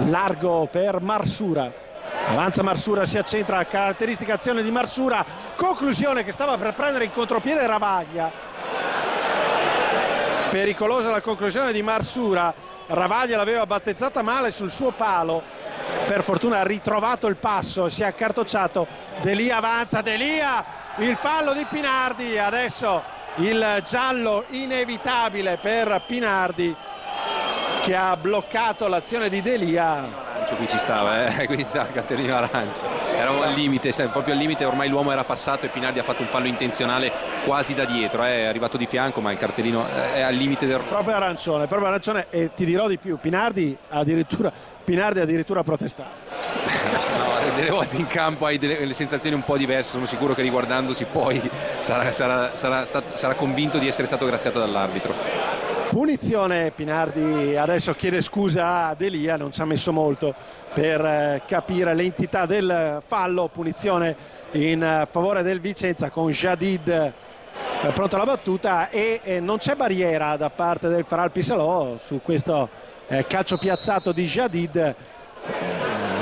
largo per Marsura. Avanza Marsura, si accentra, caratteristica azione di Marsura, conclusione che stava per prendere in contropiede Ravaglia. Pericolosa la conclusione di Marsura, Ravaglia l'aveva battezzata male sul suo palo, per fortuna ha ritrovato il passo, si è accartocciato. Delia avanza, Delia, il fallo di Pinardi, adesso il giallo inevitabile per Pinardi che ha bloccato l'azione di Delia. Qui ci stava, qui stava cartellino arancio, era al limite, proprio al limite, ormai l'uomo era passato e Pinardi ha fatto un fallo intenzionale quasi da dietro, è arrivato di fianco, ma il cartellino è al limite del... proprio arancione, e ti dirò di più, Pinardi addirittura protestato. No, delle volte in campo hai delle sensazioni un po' diverse, sono sicuro che riguardandosi poi sarà convinto di essere stato graziato dall'arbitro. Punizione, Pinardi adesso chiede scusa a Delia, non ci ha messo molto per capire l'entità del fallo. Punizione in favore del Vicenza con Jadid pronto alla battuta e non c'è barriera da parte del Feralpi Salò su questo calcio piazzato di Jadid.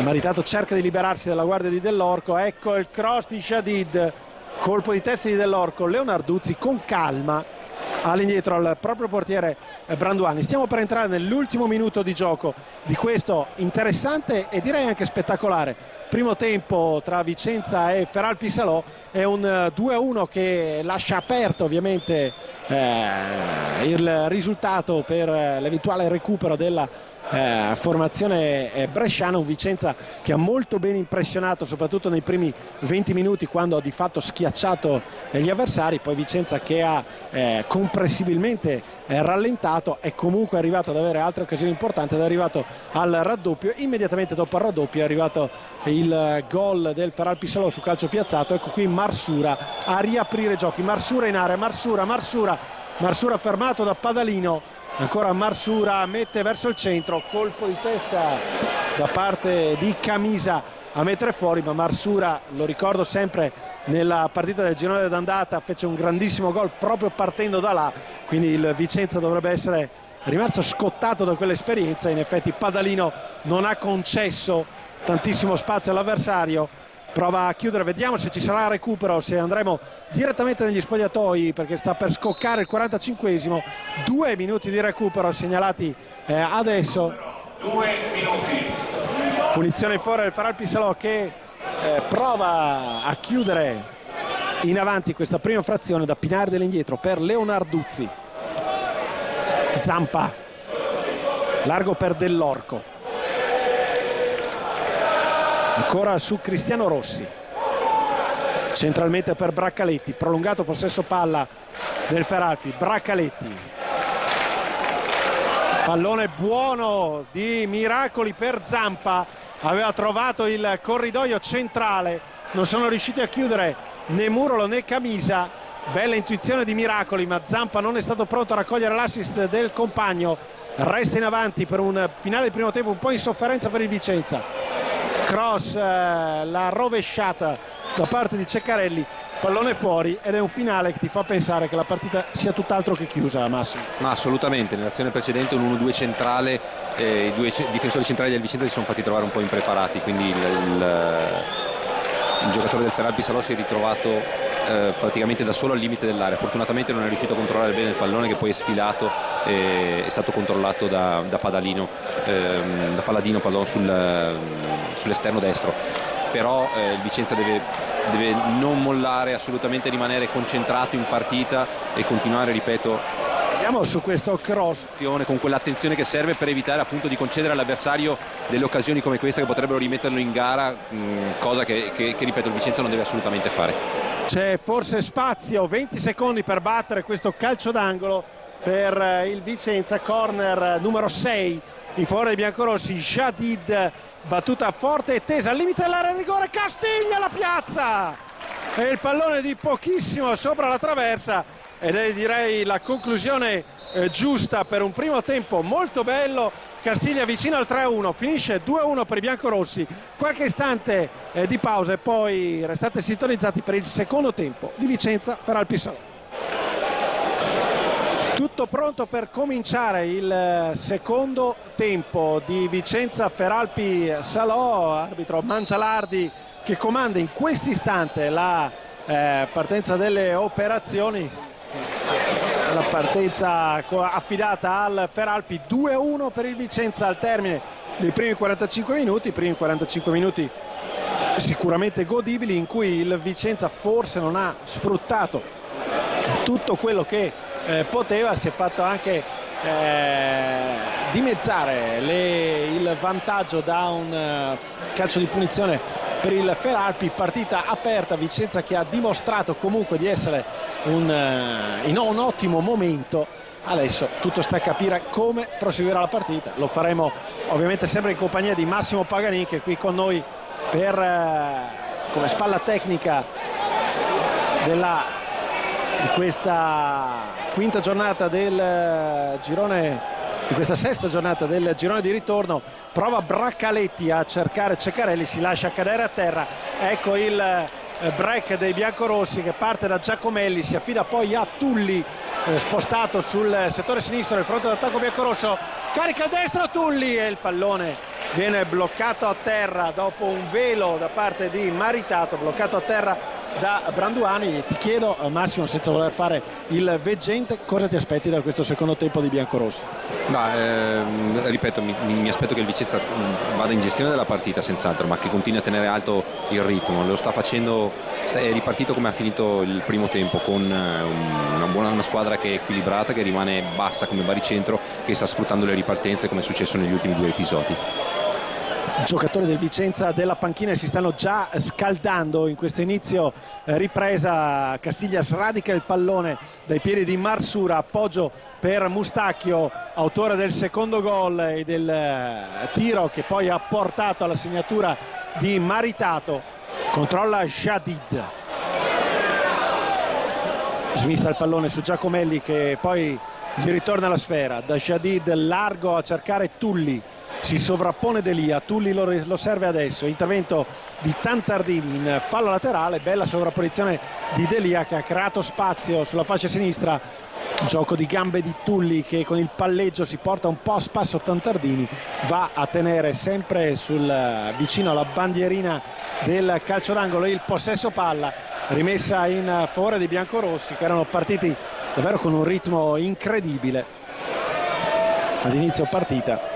Maritato cerca di liberarsi dalla guardia di Dell'Orco, ecco il cross di Jadid, colpo di testa di Dell'Orco, Leonarduzzi con calma all'indietro al proprio portiere Branduani. Stiamo per entrare nell'ultimo minuto di gioco di questo interessante e direi anche spettacolare primo tempo tra Vicenza e Feralpi Salò. È un 2-1 che lascia aperto ovviamente il risultato per l'eventuale recupero della formazione bresciana. Un Vicenza che ha molto ben impressionato soprattutto nei primi 20 minuti, quando ha di fatto schiacciato gli avversari. Poi Vicenza che ha comprensibilmente rallentato, è comunque arrivato ad avere altre occasioni importanti ed è arrivato al raddoppio. Immediatamente dopo il raddoppio è arrivato il gol del Feralpi Salò su calcio piazzato. Ecco qui Marsura a riaprire i giochi. Marsura in area, Marsura fermato da Padalino. Ancora Marsura mette verso il centro, colpo di testa da parte di Camisa a mettere fuori, ma Marsura, lo ricordo sempre, nella partita del girone d'andata fece un grandissimo gol proprio partendo da là, quindi il Vicenza dovrebbe essere rimasto scottato da quell'esperienza. In effetti Padalino non ha concesso tantissimo spazio all'avversario. Prova a chiudere, vediamo se ci sarà recupero, se andremo direttamente negli spogliatoi perché sta per scoccare il 45esimo. 2 minuti di recupero segnalati adesso. 2 minuti. Punizione fuori del Feralpi Salò che prova a chiudere in avanti questa prima frazione da Pinari dell'indietro per Leonarduzzi. Zampa, largo per Dell'Orco. Ancora su Cristiano Rossi, centralmente per Braccaletti, prolungato possesso palla del Feralpi. Braccaletti, pallone buono di Miracoli per Zampa, aveva trovato il corridoio centrale, non sono riusciti a chiudere né Murolo né Camisa. Bella intuizione di Miracoli, ma Zampa non è stato pronto a raccogliere l'assist del compagno. Resta in avanti per un finale di primo tempo un po' in sofferenza per il Vicenza. Cross, la rovesciata da parte di Ceccarelli, pallone fuori, ed è un finale che ti fa pensare che la partita sia tutt'altro che chiusa, Massimo. Ma assolutamente, nell'azione precedente un 1-2 centrale, i due difensori centrali del Vicenza si sono fatti trovare un po' impreparati, quindi il giocatore del Feralpi Salò si è ritrovato praticamente da solo al limite dell'area. Fortunatamente non è riuscito a controllare bene il pallone, che poi è sfilato e è stato controllato da Paladino sull'esterno destro. Però il Vicenza deve non mollare assolutamente, rimanere concentrato in partita e continuare, ripeto, Vediamo su questo cross con quell'attenzione che serve per evitare appunto di concedere all'avversario delle occasioni come questa che potrebbero rimetterlo in gara, cosa che ripeto il Vicenza non deve assolutamente fare. C'è forse spazio, 20 secondi per battere questo calcio d'angolo per il Vicenza. Corner numero 6 in favore dei biancorossi. Jadid, battuta forte e tesa al limite dell'area di rigore. Castiglia la piazza e il pallone di pochissimo sopra la traversa, ed è direi la conclusione giusta per un primo tempo molto bello. Castiglia vicino al 3-1, finisce 2-1 per i biancorossi. Qualche istante di pausa e poi restate sintonizzati per il secondo tempo di Vicenza Feralpi Salò. Tutto pronto per cominciare il secondo tempo di Vicenza Feralpi Salò. Arbitro Mangialardi che comanda in questo istante la partenza delle operazioni. La partenza affidata al Feralpi. 2-1 per il Vicenza al termine dei primi 45 minuti. Primi 45 minuti sicuramente godibili, in cui il Vicenza forse non ha sfruttato tutto quello che poteva. Si è fatto anche dimezzare il vantaggio da un calcio di punizione per il Feralpi. Partita aperta, Vicenza che ha dimostrato comunque di essere in un ottimo momento. Adesso tutto sta a capire come proseguirà la partita. Lo faremo ovviamente sempre in compagnia di Massimo Paganin, che è qui con noi per come spalla tecnica di questa quinta giornata del girone, di questa sesta giornata del girone di ritorno. Prova Braccaletti a cercare Ceccarelli, si lascia cadere a terra. Ecco il break dei biancorossi che parte da Giacomelli, si affida poi a Tulli, spostato sul settore sinistro del fronte d'attacco biancorosso. Carica il destro Tulli e il pallone viene bloccato a terra dopo un velo da parte di Maritato, bloccato a terra da Branduani. Ti chiedo, Massimo, senza voler fare il veggente, cosa ti aspetti da questo secondo tempo di biancorossi? Ripeto, mi aspetto che il Vicenza vada in gestione della partita senz'altro, ma che continui a tenere alto il ritmo. Lo sta facendo, è ripartito come ha finito il primo tempo, con una squadra che è equilibrata, che rimane bassa come baricentro, che sta sfruttando le ripartenze come è successo negli ultimi 2 episodi. I giocatori del Vicenza della panchina si stanno già scaldando in questo inizio ripresa. Castiglia sradica il pallone dai piedi di Marsura, appoggio per Mustacchio, autore del secondo gol e del tiro che poi ha portato alla segnatura di Maritato. Controlla Jadid, smista il pallone su Giacomelli che poi gli ritorna la sfera. Da Jadid largo a cercare Tulli, si sovrappone Delia, Tulli lo serve adesso, intervento di Tantardini in fallo laterale, bella sovrapposizione di Delia che ha creato spazio sulla fascia sinistra, gioco di gambe di Tulli che con il palleggio si porta un po' a spasso Tantardini, va a tenere sempre vicino alla bandierina del calcio d'angolo il possesso palla, rimessa in favore dei biancorossi che erano partiti davvero con un ritmo incredibile all'inizio partita.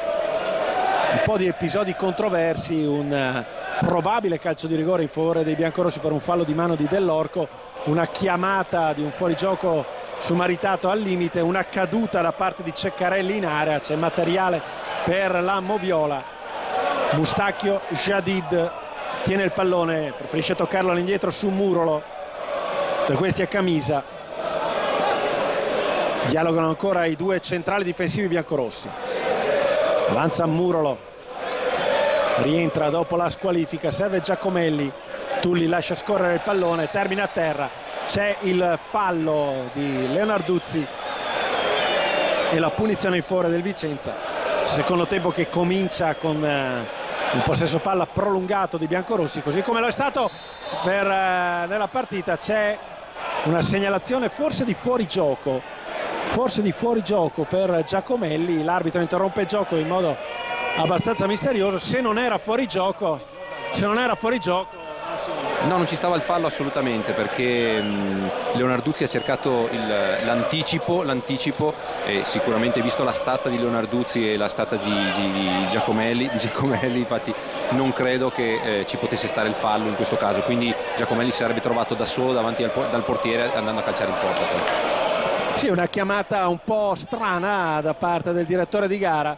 Un po' di episodi controversi, un probabile calcio di rigore in favore dei biancorossi per un fallo di mano di Dell'Orco, una chiamata di un fuorigioco su Maritato al limite, una caduta da parte di Ceccarelli in area, c'è materiale per la Moviola. Mustacchio, Jadid tiene il pallone, preferisce toccarlo all'indietro su Murolo, da questi a Camisa. Dialogano ancora i 2 centrali difensivi biancorossi. Avanza Murolo, rientra dopo la squalifica, serve Giacomelli, Tulli lascia scorrere il pallone, termina a terra, c'è il fallo di Leonarduzzi e la punizione in favore del Vicenza. Secondo tempo che comincia con un possesso palla prolungato di biancorossi, così come lo è stato nella partita. C'è una segnalazione forse di fuorigioco per Giacomelli, l'arbitro interrompe il gioco in modo abbastanza misterioso. Se non era fuorigioco no, non ci stava il fallo assolutamente, perché Leonarduzzi ha cercato l'anticipo e sicuramente visto la stazza di Leonarduzzi e la stazza di Giacomelli, infatti non credo che ci potesse stare il fallo in questo caso, quindi Giacomelli si sarebbe trovato da solo davanti dal portiere andando a calciare in porta. Sì, una chiamata un po' strana da parte del direttore di gara,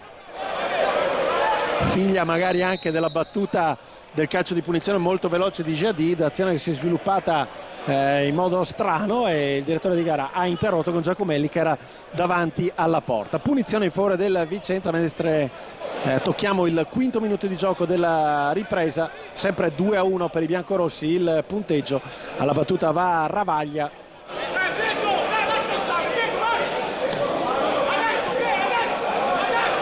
figlia magari anche della battuta del calcio di punizione molto veloce di Jadid, azione che si è sviluppata in modo strano e il direttore di gara ha interrotto con Giacomelli che era davanti alla porta. Punizione in favore del Vicenza mentre tocchiamo il 5° minuto di gioco della ripresa, sempre 2-1 per i biancorossi il punteggio. Alla battuta va Ravaglia.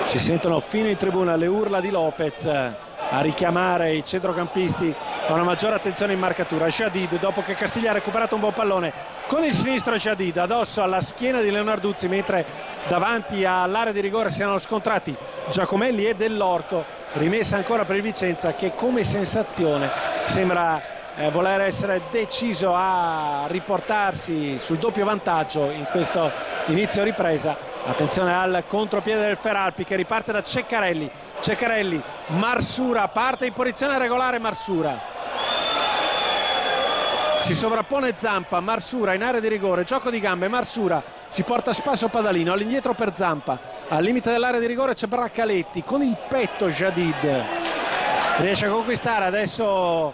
Si sentono fino in tribuna le urla di Lopez a richiamare i centrocampisti a una maggiore attenzione in marcatura. Jadid, dopo che Castiglia ha recuperato un buon pallone con il sinistro, Jadid addosso alla schiena di Leonarduzzi, mentre davanti all'area di rigore si erano scontrati Giacomelli e Dell'Orco. Rimessa ancora per il Vicenza che come sensazione sembra voler essere deciso a riportarsi sul doppio vantaggio in questo inizio ripresa. Attenzione al contropiede del Feralpi che riparte da Ceccarelli. Marsura parte in posizione regolare, Marsura si sovrappone Zampa, Marsura in area di rigore, gioco di gambe, Marsura si porta a spasso Padalino, all'indietro per Zampa, al limite dell'area di rigore c'è Braccaletti, con il petto Jadid riesce a conquistare adesso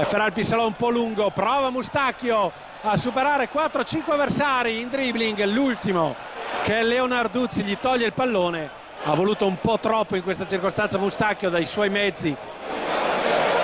Feralpi se l'ha un po' lungo, prova Mustacchio a superare 4-5 avversari in dribbling, l'ultimo che è Leonarduzzi, gli toglie il pallone, ha voluto un po' troppo in questa circostanza Mustacchio dai suoi mezzi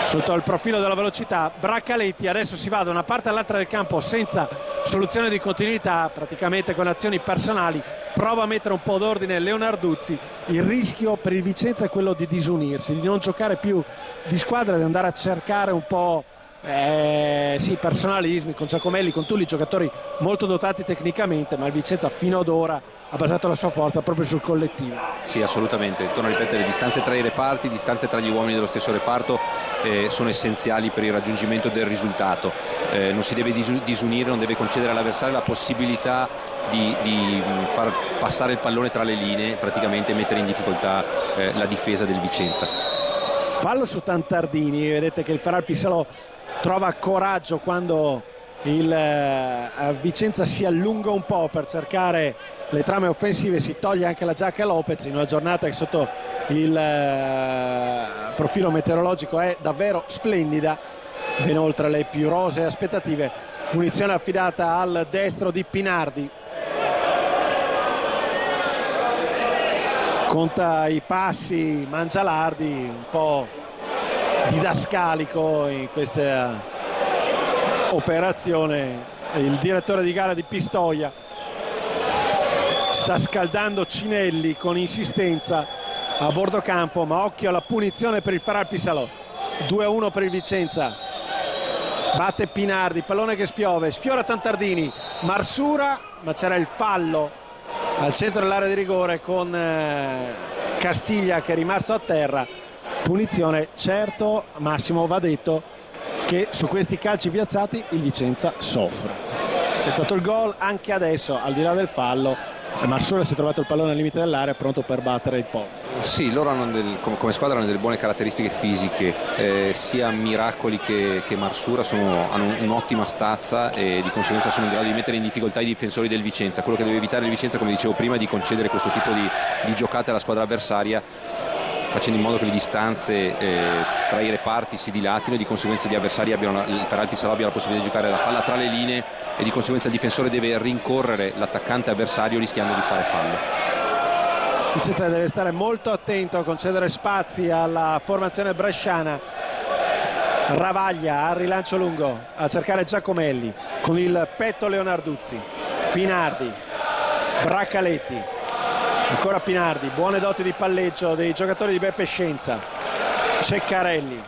sotto il profilo della velocità. Braccaletti adesso si va da una parte all'altra del campo senza soluzione di continuità, praticamente con azioni personali, prova a mettere un po' d'ordine Leonarduzzi. Il rischio per il Vicenza è quello di disunirsi, di non giocare più di squadra, di andare a cercare un po' personalismi con Giacomelli, con Tulli, giocatori molto dotati tecnicamente, ma il Vicenza fino ad ora ha basato la sua forza proprio sul collettivo. Sì, assolutamente, torno a ripetere, distanze tra i reparti, distanze tra gli uomini dello stesso reparto sono essenziali per il raggiungimento del risultato. Non si deve disunire, non deve concedere all'avversario la possibilità di far passare il pallone tra le linee, praticamente mettere in difficoltà la difesa del Vicenza. Fallo su Tantardini, vedete che il Feral Pissalò trova coraggio quando il Vicenza si allunga un po' per cercare le trame offensive, si toglie anche la giacca Lopez in una giornata che sotto il profilo meteorologico è davvero splendida, ben oltre le più rosee aspettative. Punizione affidata al destro di Pinardi, conta i passi Mangialardi, un po' didascalico in questa operazione il direttore di gara di Pistoia. Sta scaldando Cinelli con insistenza a bordo campo, ma occhio alla punizione per il Feral Pissalò. 2-1 per il Vicenza. Batte Pinardi, pallone che spiove, sfiora Tantardini, Marsura, ma c'era il fallo al centro dell'area di rigore con Castiglia che è rimasto a terra. Punizione, certo. Massimo, va detto che su questi calci piazzati il Vicenza soffre. C'è stato il gol, anche adesso al di là del fallo Marsura si è trovato il pallone al limite dell'area pronto per battere il po'. Sì, loro hanno come squadra hanno delle buone caratteristiche fisiche, sia Miracoli che Marsura hanno un'ottima stazza e di conseguenza sono in grado di mettere in difficoltà i difensori del Vicenza. Quello che deve evitare il Vicenza, come dicevo prima, è di concedere questo tipo di giocate alla squadra avversaria, facendo in modo che le distanze tra i reparti si dilatino e di conseguenza gli avversari il Feral Pissalò abbia la possibilità di giocare la palla tra le linee e di conseguenza il difensore deve rincorrere l'attaccante avversario rischiando di fare fallo. Vicenza deve stare molto attento a concedere spazi alla formazione bresciana. Ravaglia al rilancio lungo a cercare Giacomelli con il petto Leonarduzzi, Pinardi, Braccaletti, ancora Pinardi, buone doti di palleggio dei giocatori di Beppe Scienza, Ceccarelli,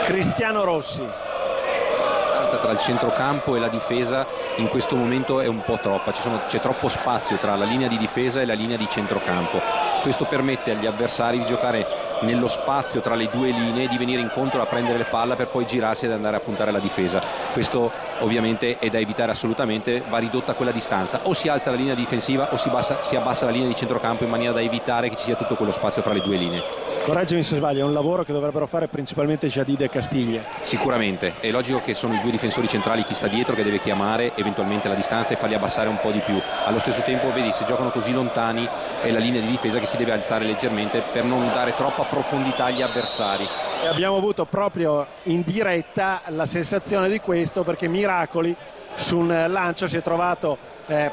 Cristiano Rossi. La distanza tra il centrocampo e la difesa in questo momento è un po' troppa, c'è troppo spazio tra la linea di difesa e la linea di centrocampo. Questo permette agli avversari di giocare nello spazio tra le due linee, di venire incontro a prendere le palla per poi girarsi ed andare a puntare la difesa. Questo ovviamente è da evitare assolutamente, va ridotta quella distanza, o si alza la linea difensiva o si abbassa la linea di centrocampo in maniera da evitare che ci sia tutto quello spazio tra le due linee. Correggimi se sbaglio, è un lavoro che dovrebbero fare principalmente Jadid e Castiglia. Sicuramente, è logico che sono i due difensori centrali chi sta dietro che deve chiamare eventualmente la distanza e farli abbassare un po' di più. Allo stesso tempo, vedi, se giocano così lontani è la linea di difesa che si deve alzare leggermente per non dare troppa profondità agli avversari. E abbiamo avuto proprio in diretta la sensazione di questo, perché Miracoli su un lancio si è trovato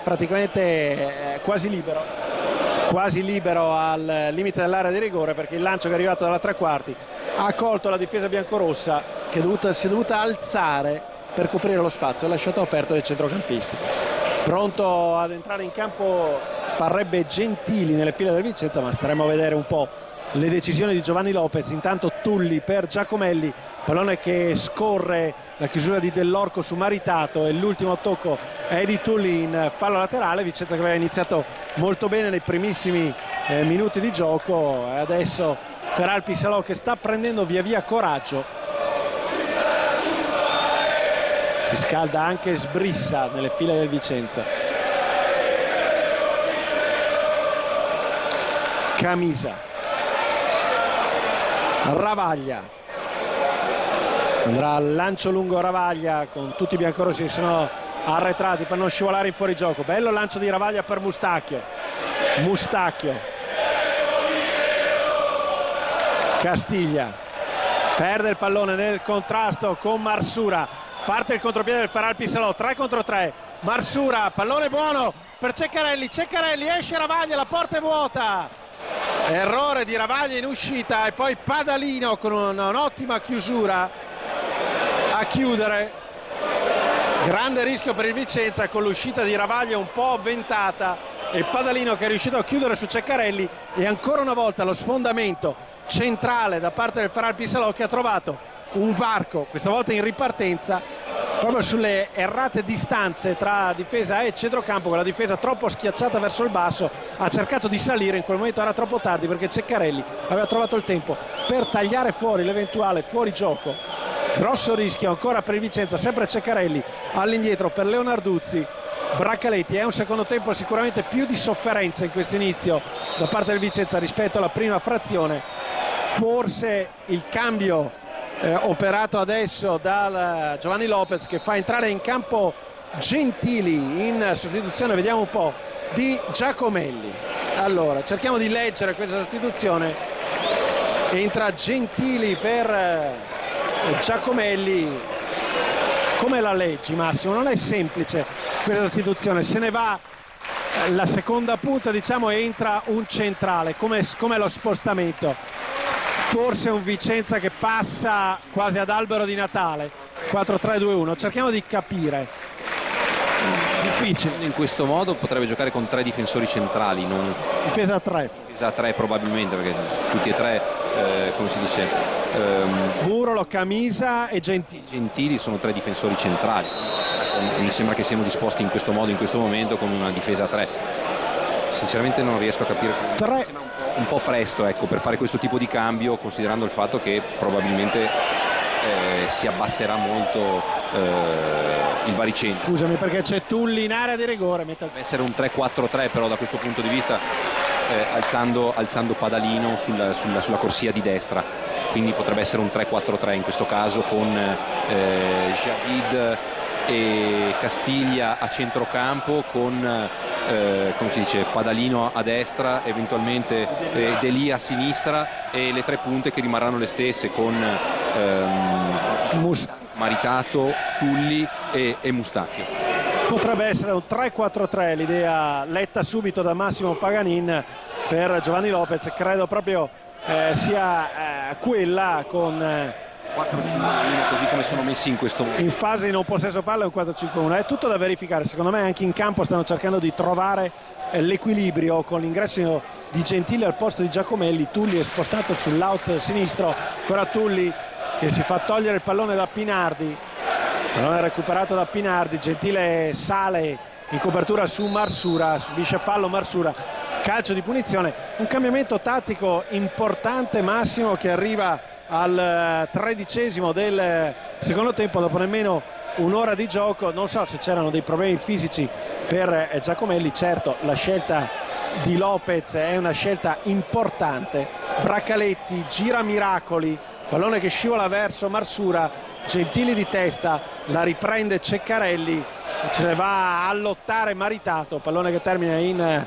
praticamente quasi libero al limite dell'area di rigore, perché il lancio che è arrivato dalla tre quarti ha colto la difesa biancorossa che si è dovuta alzare per coprire lo spazio lasciato aperto dai centrocampisti. Pronto ad entrare in campo parrebbe Gentili nelle file del Vicenza, ma staremo a vedere un po' le decisioni di Giovanni Lopez. Intanto Tulli per Giacomelli, pallone che scorre, la chiusura di Dell'Orco su Maritato e l'ultimo tocco è di Tulli in fallo laterale. Vicenza che aveva iniziato molto bene nei primissimi minuti di gioco, e adesso Feral Pissalò che sta prendendo via via coraggio. Si scalda anche Sbrissa nelle file del Vicenza. Camisa, Ravaglia, andrà al lancio lungo Ravaglia con tutti i biancorossi che sono arretrati per non scivolare in fuorigioco. Bello lancio di Ravaglia per Mustacchio, Castiglia perde il pallone nel contrasto con Marsura, parte il contropiede del Feral Pissalò, 3 contro 3, Marsura, pallone buono per Ceccarelli, esce Ravaglia, la porta è vuota. Errore di Ravaglia in uscita e poi Padalino con un'ottima chiusura a chiudere. Grande rischio per il Vicenza con l'uscita di Ravaglia un po' avventata e Padalino che è riuscito a chiudere su Ceccarelli, e ancora una volta lo sfondamento centrale da parte del Feral Pissalò che ha trovato un varco, questa volta in ripartenza, proprio sulle errate distanze tra difesa e centrocampo, con la difesa troppo schiacciata verso il basso, ha cercato di salire, in quel momento era troppo tardi perché Ceccarelli aveva trovato il tempo per tagliare fuori l'eventuale fuorigioco. Grosso rischio ancora per il Vicenza, sempre Ceccarelli all'indietro per Leonarduzzi. Braccaletti. È un secondo tempo sicuramente più di sofferenza in questo inizio da parte del Vicenza rispetto alla prima frazione. Forse il cambio operato adesso da Giovanni Lopez, che fa entrare in campo Gentili in sostituzione, vediamo un po', di Giacomelli. Allora cerchiamo di leggere questa sostituzione. Entra Gentili per Giacomelli. Come la leggi, Massimo? Non è semplice questa sostituzione, se ne va la seconda punta, diciamo, e entra un centrale. Come lo spostamento? Forse un Vicenza che passa quasi ad albero di Natale. 4-3-2-1, cerchiamo di capire. Difficile. In questo modo potrebbe giocare con 3 difensori centrali, non difesa a 3. Difesa a 3 probabilmente, perché tutti e 3, come si dice, Murolo, Camisa e Gentili. Gentili sono 3 difensori centrali. Mi sembra che siano disposti in questo modo, in questo momento, con una difesa a 3. Sinceramente non riesco a capire. 3. Un po' presto, ecco, per fare questo tipo di cambio, considerando il fatto che probabilmente si abbasserà molto il baricentro. Scusami, perché c'è Tulli in area di rigore. Deve essere un 3-4-3 però da questo punto di vista, alzando Padalino sulla corsia di destra, quindi potrebbe essere un 3-4-3 in questo caso, con Javid e Castiglia a centrocampo, con come si dice, Padalino a destra, eventualmente Delia a sinistra, e le 3 punte che rimarranno le stesse, con Maritato, Tulli e Mustacchio. Potrebbe essere un 3-4-3 l'idea letta subito da Massimo Paganin per Giovanni Lopez. Credo proprio sia quella, con 4-5-1 così come sono messi in questo momento. In fase di non possesso palla è un 4-5-1. È tutto da verificare, secondo me anche in campo stanno cercando di trovare l'equilibrio, con l'ingresso di Gentili al posto di Giacomelli. Tulli è spostato sull'out sinistro, ancora Tulli che si fa togliere il pallone da Pinardi, pallone recuperato da Pinardi. Gentile sale in copertura su Marsura, subisce fallo Marsura, calcio di punizione. Un cambiamento tattico importante, Massimo, che arriva al 13° del secondo tempo, dopo nemmeno un'ora di gioco. Non so se c'erano dei problemi fisici per Giacomelli. Certo, la scelta di Lopez è una scelta importante. Braccaletti gira miracoli, pallone che scivola verso Marsura, Gentili di testa, la riprende Ceccarelli, ce ne va a lottare Maritato, pallone che termina in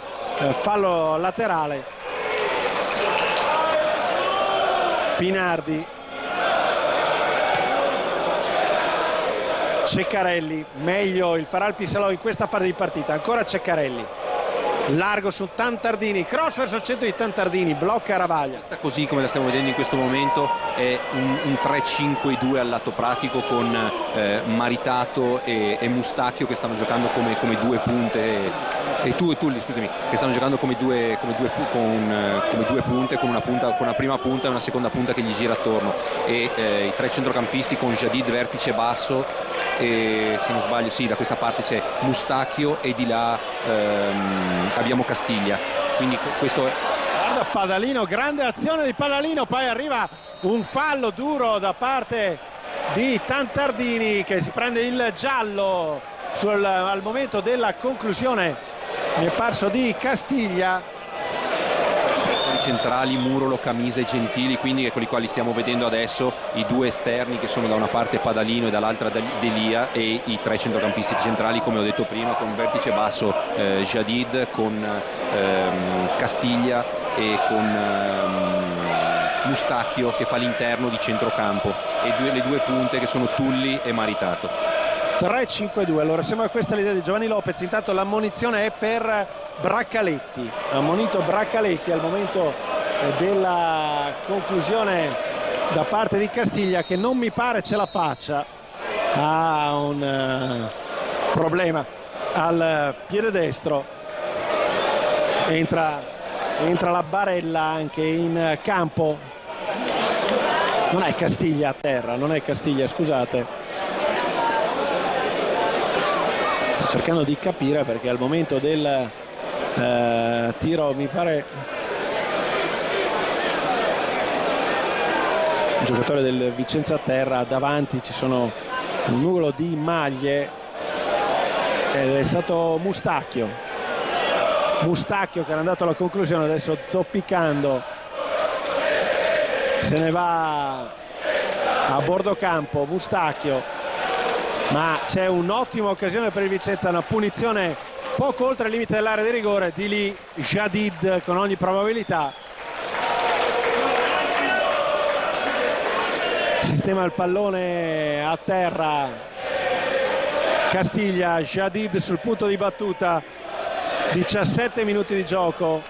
fallo laterale. Pinardi, Ceccarelli, meglio il Feralpi Salò in questa fase di partita. Ancora Ceccarelli, largo su Tantardini, cross verso il centro di Tantardini, blocca Ravaglia. Così come la stiamo vedendo in questo momento è un 3-5-2 al lato pratico, con Maritato e Mustacchio che stanno giocando come 2 punte, e Tulli, scusami, che stanno giocando come due punte, con una prima punta e una seconda punta che gli gira attorno, e i 3 centrocampisti con Jadid vertice basso, e se non sbaglio sì, da questa parte c'è Mustacchio e di là abbiamo Castiglia. Quindi questo è... Guarda Padalino, grande azione di Padalino, poi arriva un fallo duro da parte di Tantardini, che si prende il giallo al momento della conclusione, mi è parso, di Castiglia. Centrali, Murolo, Camisa e Gentili, quindi quelli quali stiamo vedendo adesso, i 2 esterni che sono da una parte Padalino e dall'altra Delia, e i 3 centrocampisti centrali, come ho detto prima, con vertice basso Jadid, con Castiglia e con Mustacchio che fa l'interno di centrocampo, e le 2 punte che sono Tulli e Maritato. 3-5-2, allora sembra questa l'idea di Giovanni Lopez. Intanto l'ammonizione è per Braccaletti, ammonito Braccaletti al momento della conclusione da parte di Castiglia, che non mi pare ce la faccia, ha un problema al piede destro. Entra la Barella anche in campo, non è Castiglia a terra, non è Castiglia, scusate. sto cercando di capire perché al momento del tiro mi pare il giocatore del Vicenza a terra, davanti ci sono un nugolo di maglie ed è stato Mustacchio che era andato alla conclusione, adesso zoppicando se ne va a bordo campo Mustacchio, ma c'è un'ottima occasione per il Vicenza, una punizione poco oltre il limite dell'area di rigore, di lì Jadid con ogni probabilità sistema il pallone a terra. Castiglia, Jadid sul punto di battuta, 17 minuti di gioco,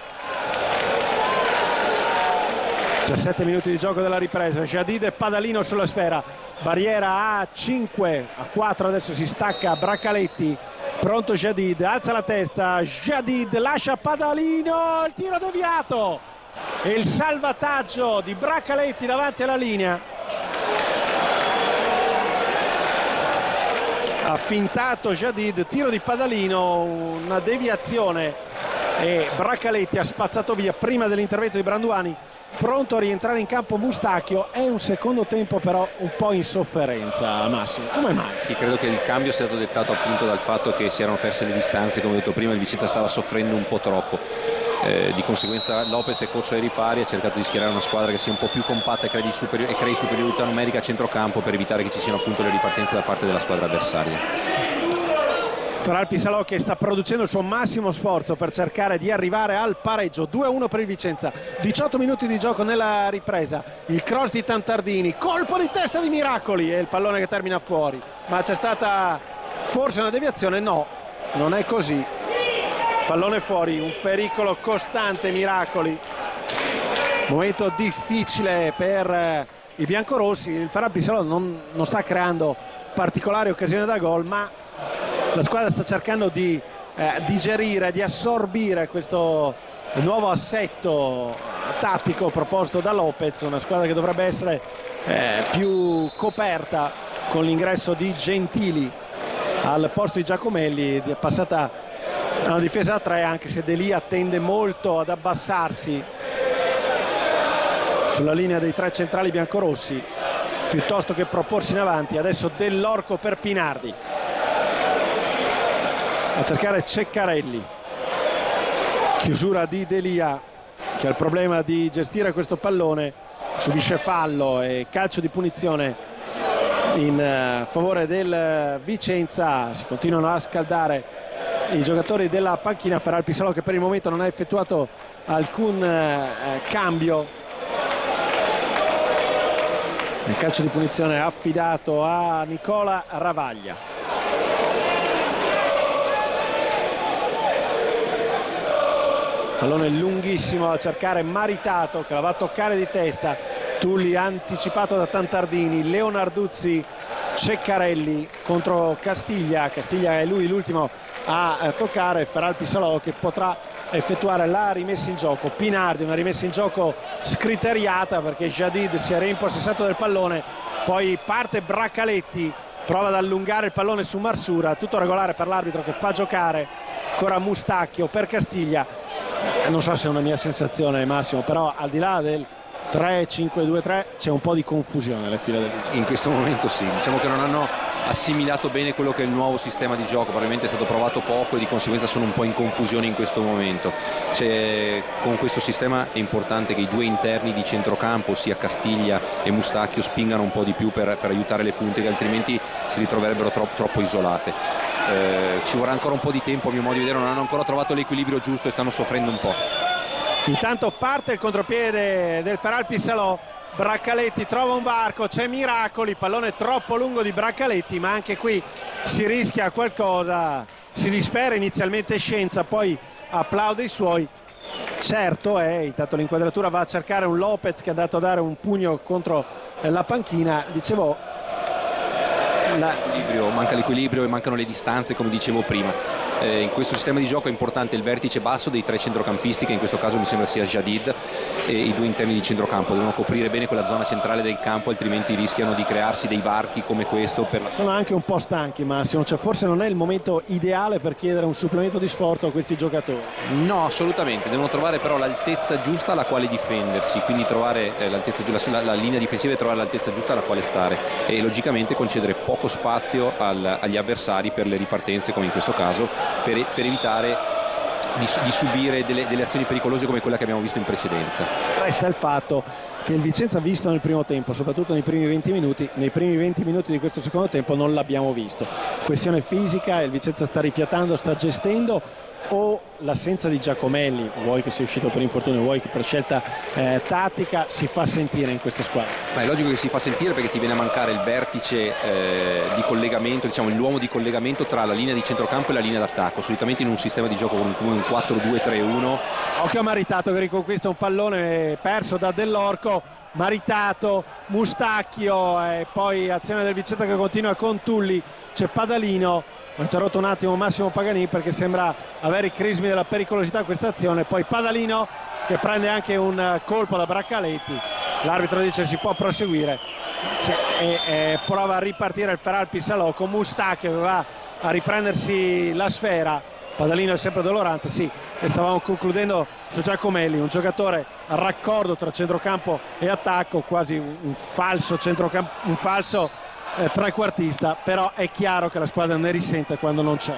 17 minuti di gioco della ripresa. Jadid e Padalino sulla sfera, barriera a 5 a 4, adesso si stacca Bracaletti, pronto Jadid, alza la testa, Jadid lascia Padalino, il tiro deviato e il salvataggio di Bracaletti davanti alla linea. Ha fintato Jadid, tiro di Padalino, una deviazione e Bracaletti ha spazzato via prima dell'intervento di Branduani. Pronto a rientrare in campo Mustacchio, è un secondo tempo però un po' in sofferenza, Massimo, come mai? Sì, credo che il cambio sia stato dettato appunto dal fatto che si erano perse le distanze, come ho detto prima il Vicenza stava soffrendo un po' troppo, di conseguenza Lopez è corso ai ripari, ha cercato di schierare una squadra che sia un po' più compatta e crei superiorità numerica a centrocampo per evitare che ci siano appunto le ripartenze da parte della squadra avversaria. Feralpi Salò che sta producendo il suo massimo sforzo per cercare di arrivare al pareggio. 2-1 per il Vicenza, 18 minuti di gioco nella ripresa, il cross di Tantardini, colpo di testa di Miracoli e il pallone che termina fuori, ma c'è stata forse una deviazione? No, non è così, pallone fuori, un pericolo costante Miracoli, momento difficile per i biancorossi. Il Feralpi Salò non sta creando particolari occasioni da gol, ma la squadra sta cercando di digerire, di assorbire questo nuovo assetto tattico proposto da Lopez, una squadra che dovrebbe essere più coperta con l'ingresso di Gentili al posto di Giacomelli, è passata a una difesa a 3, anche se Delia tende molto ad abbassarsi sulla linea dei tre centrali biancorossi piuttosto che proporsi in avanti. Adesso Dell'Orco per Pinardi a cercare Ceccarelli, chiusura di Delia che ha il problema di gestire questo pallone, subisce fallo e calcio di punizione in favore del Vicenza. Si continuano a scaldare i giocatori della panchina. Feralpi Salò che per il momento non ha effettuato alcun cambio. Il calcio di punizione affidato a Nicola Ravaglia. Pallone lunghissimo a cercare Maritato che la va a toccare di testa. Tulli anticipato da Tantardini, Leonarduzzi, Ceccarelli contro Castiglia. Castiglia è lui l'ultimo a toccare. Feralpi Salò che potrà effettuare la rimessa in gioco. Pinardi, una rimessa in gioco scriteriata perché Jadid si è reimpossessato del pallone, poi parte Bracaletti, prova ad allungare il pallone su Marsura, tutto regolare per l'arbitro che fa giocare ancora Mustacchio per Castiglia. Non so se è una mia sensazione, Massimo, però al di là del 3-5-2-3 c'è un po' di confusione alle file del Vicenza. In questo momento sì, diciamo che non hanno assimilato bene quello che è il nuovo sistema di gioco, probabilmente è stato provato poco e di conseguenza sono un po' in confusione in questo momento. Con questo sistema è importante che i due interni di centrocampo, sia Castiglia e Mustacchio, spingano un po' di più per aiutare le punte, che altrimenti si ritroverebbero troppo isolate. Ci vorrà ancora un po' di tempo, a mio modo di vedere, non hanno ancora trovato l'equilibrio giusto e stanno soffrendo un po'. Intanto parte il contropiede del Feralpi Salò, Bracaletti trova un varco, c'è Miracoli, pallone troppo lungo di Bracaletti, ma anche qui si rischia qualcosa, si dispera inizialmente Scienza, poi applaude i suoi. Certo intanto l'inquadratura va a cercare un Lopez che è andato a dare un pugno contro la panchina. Dicevo, manca l'equilibrio e mancano le distanze, come dicevo prima. In questo sistema di gioco è importante il vertice basso dei tre centrocampisti, che in questo caso mi sembra sia Jadid, e i due interni di centrocampo devono coprire bene quella zona centrale del campo, altrimenti rischiano di crearsi dei varchi come questo. Sono anche un po' stanchi, Massimo, cioè forse non è il momento ideale per chiedere un supplemento di sforzo a questi giocatori. No, assolutamente, devono trovare però l'altezza giusta alla quale difendersi, quindi trovare la linea difensiva e trovare l'altezza giusta alla quale stare, e logicamente concedere poco spazio agli avversari per le ripartenze, come in questo caso, per evitare di subire delle azioni pericolose come quella che abbiamo visto in precedenza. Resta il fatto che il Vicenza visto nel primo tempo, soprattutto nei primi 20 minuti di questo secondo tempo non l'abbiamo visto. Questione fisica, il Vicenza sta rifiatando, sta gestendo, o l'assenza di Giacomelli, vuoi che sia uscito per infortunio, vuoi che per scelta tattica, si fa sentire in questa squadra? Ma è logico che si fa sentire, perché ti viene a mancare il vertice di collegamento, diciamo l'uomo di collegamento tra la linea di centrocampo e la linea d'attacco, solitamente in un sistema di gioco come un 4-2-3-1. Occhio a Maritato che riconquista un pallone perso da Dell'Orco. Maritato, Mustacchio, e poi azione del Vicenza che continua con Tulli. C'è Padalino. Ho interrotto un attimo Massimo Paganini perché sembra avere i crismi della pericolosità questa azione. Poi Padalino che prende anche un colpo da Braccaletti, l'arbitro dice si può proseguire, e prova a ripartire il Feralpi Salò con Mustacchio che va a riprendersi la sfera. Padalino è sempre dolorante, sì, e stavamo concludendo su Giacomelli, un giocatore a raccordo tra centrocampo e attacco, quasi un falso centrocampo, un falso trequartista, però è chiaro che la squadra ne risente quando non c'è.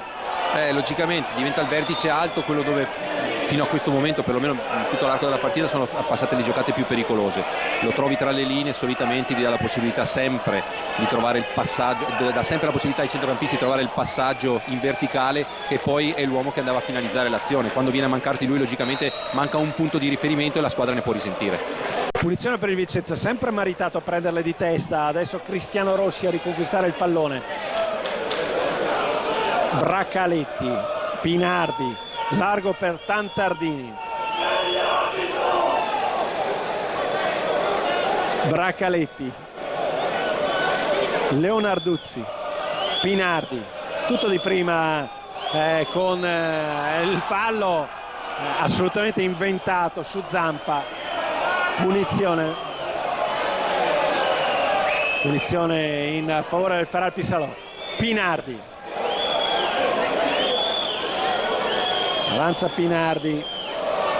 Logicamente diventa il vertice alto quello dove fino a questo momento, perlomeno in tutto l'arco della partita, sono passate le giocate più pericolose. Lo trovi tra le linee, solitamente ti dà la possibilità sempre di trovare il passaggio, dà sempre la possibilità ai centrocampisti di trovare il passaggio in verticale, che poi è l'uomo che andava a finalizzare l'azione. Quando viene a mancarti lui, logicamente manca un punto di riferimento e la squadra ne può risentire. Punizione per il Vicenza, sempre Maritato a prenderle di testa, adesso Cristiano Rossi a riconquistare il pallone. Braccaletti, Pinardi, largo per Tantardini. Braccaletti, Leonarduzzi, Pinardi, tutto di prima con il fallo assolutamente inventato su Zampa. Punizione in favore del Feralpi Salò. Pinardi, avanza Pinardi,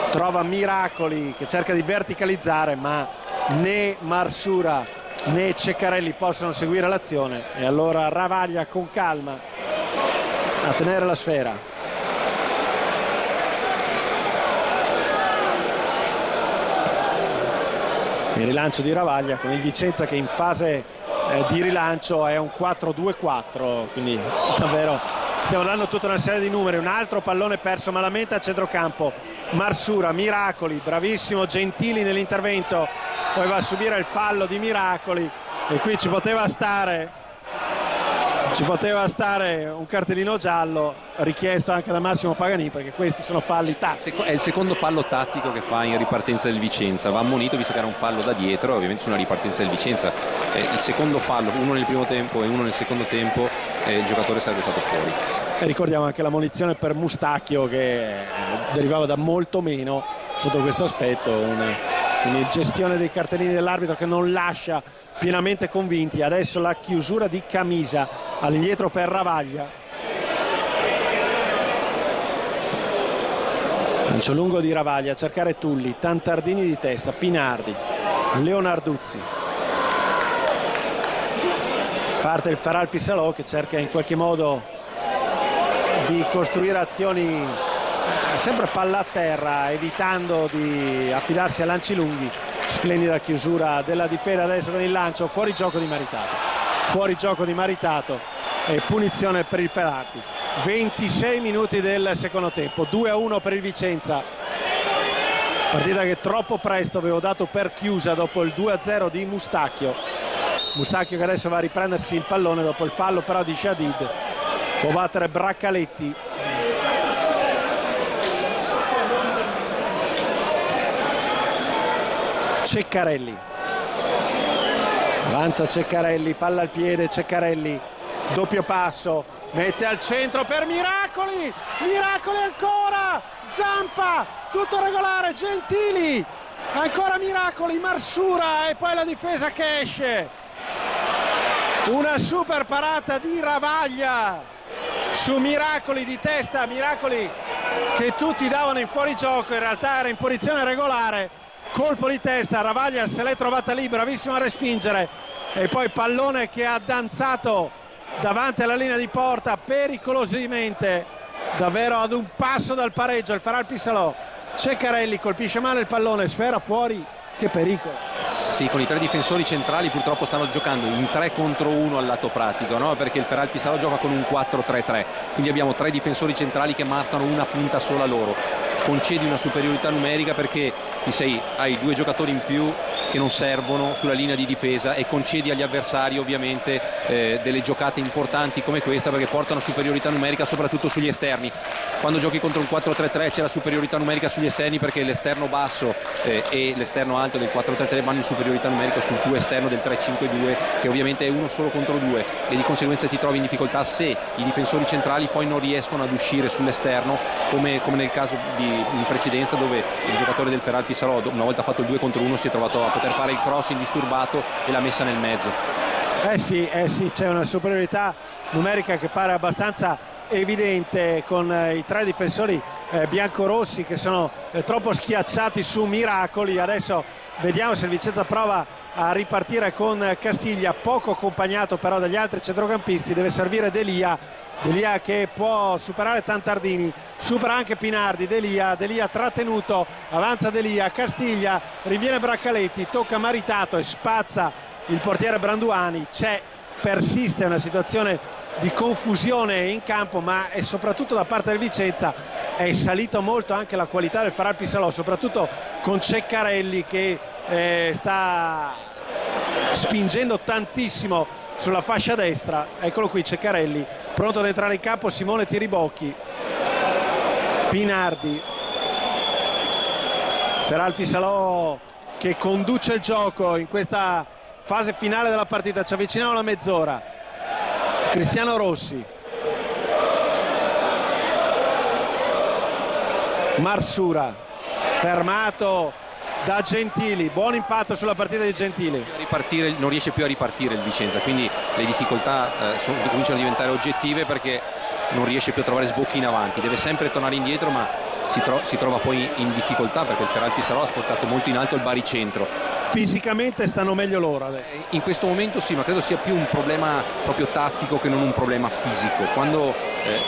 trova Miracoli che cerca di verticalizzare, ma né Marsura né Ceccarelli possono seguire l'azione, e allora Ravaglia con calma a tenere la sfera. Il rilancio di Ravaglia con il Vicenza che in fase di rilancio è un 4-2-4, quindi davvero stiamo dando tutta una serie di numeri. Un altro pallone perso malamente a centrocampo, Marsura, Miracoli, bravissimo Gentili nell'intervento, poi va a subire il fallo di Miracoli, e qui ci poteva stare un cartellino giallo richiesto anche da Massimo Paganini, perché questi sono falli tattici. È il secondo fallo tattico che fa in ripartenza del Vicenza, va ammonito visto che era un fallo da dietro, ovviamente su una ripartenza del Vicenza. Il secondo fallo, uno nel primo tempo e uno nel secondo tempo, il giocatore sarebbe stato fuori. E ricordiamo anche la munizione per Mustacchio che derivava da molto meno sotto questo aspetto, quindi gestione dei cartellini dell'arbitro che non lascia pienamente convinti. Adesso la chiusura di Camisa all'indietro per Ravaglia, lancio lungo di Ravaglia a cercare Tulli, Tantardini di testa, Pinardi, Leonarduzzi, parte il Feralpi Salò che cerca in qualche modo di costruire azioni sempre palla a terra, evitando di affidarsi a lanci lunghi. Splendida chiusura della difesa adesso con il lancio, fuori gioco di Maritato e punizione per il Feralpi. 26 minuti del secondo tempo, 2-1 per il Vicenza, partita che troppo presto avevo dato per chiusa dopo il 2-0 di Mustacchio che adesso va a riprendersi il pallone dopo il fallo però di Jadid, può battere Braccaletti. Ceccarelli, avanza Ceccarelli, palla al piede, Ceccarelli doppio passo, mette al centro per Miracoli, Miracoli ancora, Zampa, tutto regolare, Gentili, ancora Miracoli, Marsura e poi la difesa che esce. Una super parata di Ravaglia su Miracoli di testa, Miracoli che tutti davano in fuorigioco, in realtà era in posizione regolare, colpo di testa, Ravaglia se l'è trovata lì, bravissimo a respingere, e poi pallone che ha danzato davanti alla linea di porta pericolosamente, davvero ad un passo dal pareggio. Il Feralpi Salò, Ceccarelli colpisce male il pallone, sfera fuori, che pericolo. Sì, con i tre difensori centrali purtroppo stanno giocando in 3 contro 1 al lato pratico, no? Perché il Feralpi Salò gioca con un 4-3-3, quindi abbiamo 3 difensori centrali che marcano una punta sola loro. Concedi una superiorità numerica perché hai 2 giocatori in più che non servono sulla linea di difesa, e concedi agli avversari ovviamente delle giocate importanti come questa, perché portano superiorità numerica soprattutto sugli esterni. Quando giochi contro un 4-3-3 c'è la superiorità numerica sugli esterni, perché l'esterno basso e l'esterno alto del 4-3-3 vanno in superiorità numerica sul tuo esterno del 3-5-2, che ovviamente è uno solo contro 2, e di conseguenza ti trovi in difficoltà se i difensori centrali poi non riescono ad uscire sull'esterno, come nel caso in precedenza, dove il giocatore del Feralpi Salò, una volta fatto il 2 contro 1, si è trovato a poter fare il cross indisturbato e l'ha messa nel mezzo. Sì, c'è una superiorità numerica che pare abbastanza evidente, con i 3 difensori biancorossi che sono troppo schiacciati su Miracoli. Adesso vediamo se il Vicenza prova a ripartire con Castiglia, poco accompagnato però dagli altri centrocampisti. Deve servire Delia che può superare Tantardini, supera anche Pinardi. Delia trattenuto, avanza Delia, Castiglia, rinviene Braccaletti, tocca Maritato e spazza il portiere Branduani. Persiste una situazione di confusione in campo, ma è soprattutto da parte del Vicenza è salito molto anche la qualità del Feralpi Salò, soprattutto con Ceccarelli che sta spingendo tantissimo sulla fascia destra. Eccolo qui Ceccarelli pronto ad entrare in campo, Simone Tiribocchi, Pinardi, Feralpi Salò che conduce il gioco in questa fase finale della partita. Ci avviciniamo alla mezz'ora. Cristiano Rossi, Marsura fermato da Gentili, buon impatto sulla partita di Gentili. Non riesce più a ripartire il Vicenza, quindi le difficoltà cominciano a diventare oggettive, perché non riesce più a trovare sbocchi in avanti, deve sempre tornare indietro, ma si trova poi in difficoltà perché il Feralpi Salò ha spostato molto in alto il baricentro. Fisicamente stanno meglio loro adesso. In questo momento sì, ma credo sia più un problema proprio tattico che non un problema fisico. Quando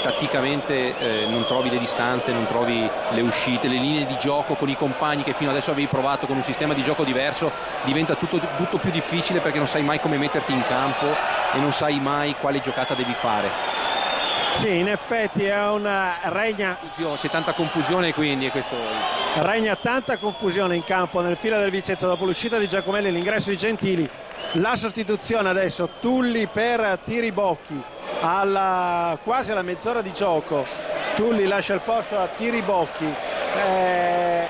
tatticamente non trovi le distanze, non trovi le uscite, le linee di gioco con i compagni che fino adesso avevi provato con un sistema di gioco diverso, diventa tutto più difficile, perché non sai mai come metterti in campo e non sai mai quale giocata devi fare. Sì, in effetti è una c'è tanta confusione, quindi regna tanta confusione in campo nel fila del Vicenza dopo l'uscita di Giacomelli e l'ingresso di Gentili. La sostituzione adesso, Tulli per Tiribocchi quasi alla mezz'ora di gioco. Tulli lascia il posto a Tiribocchi. È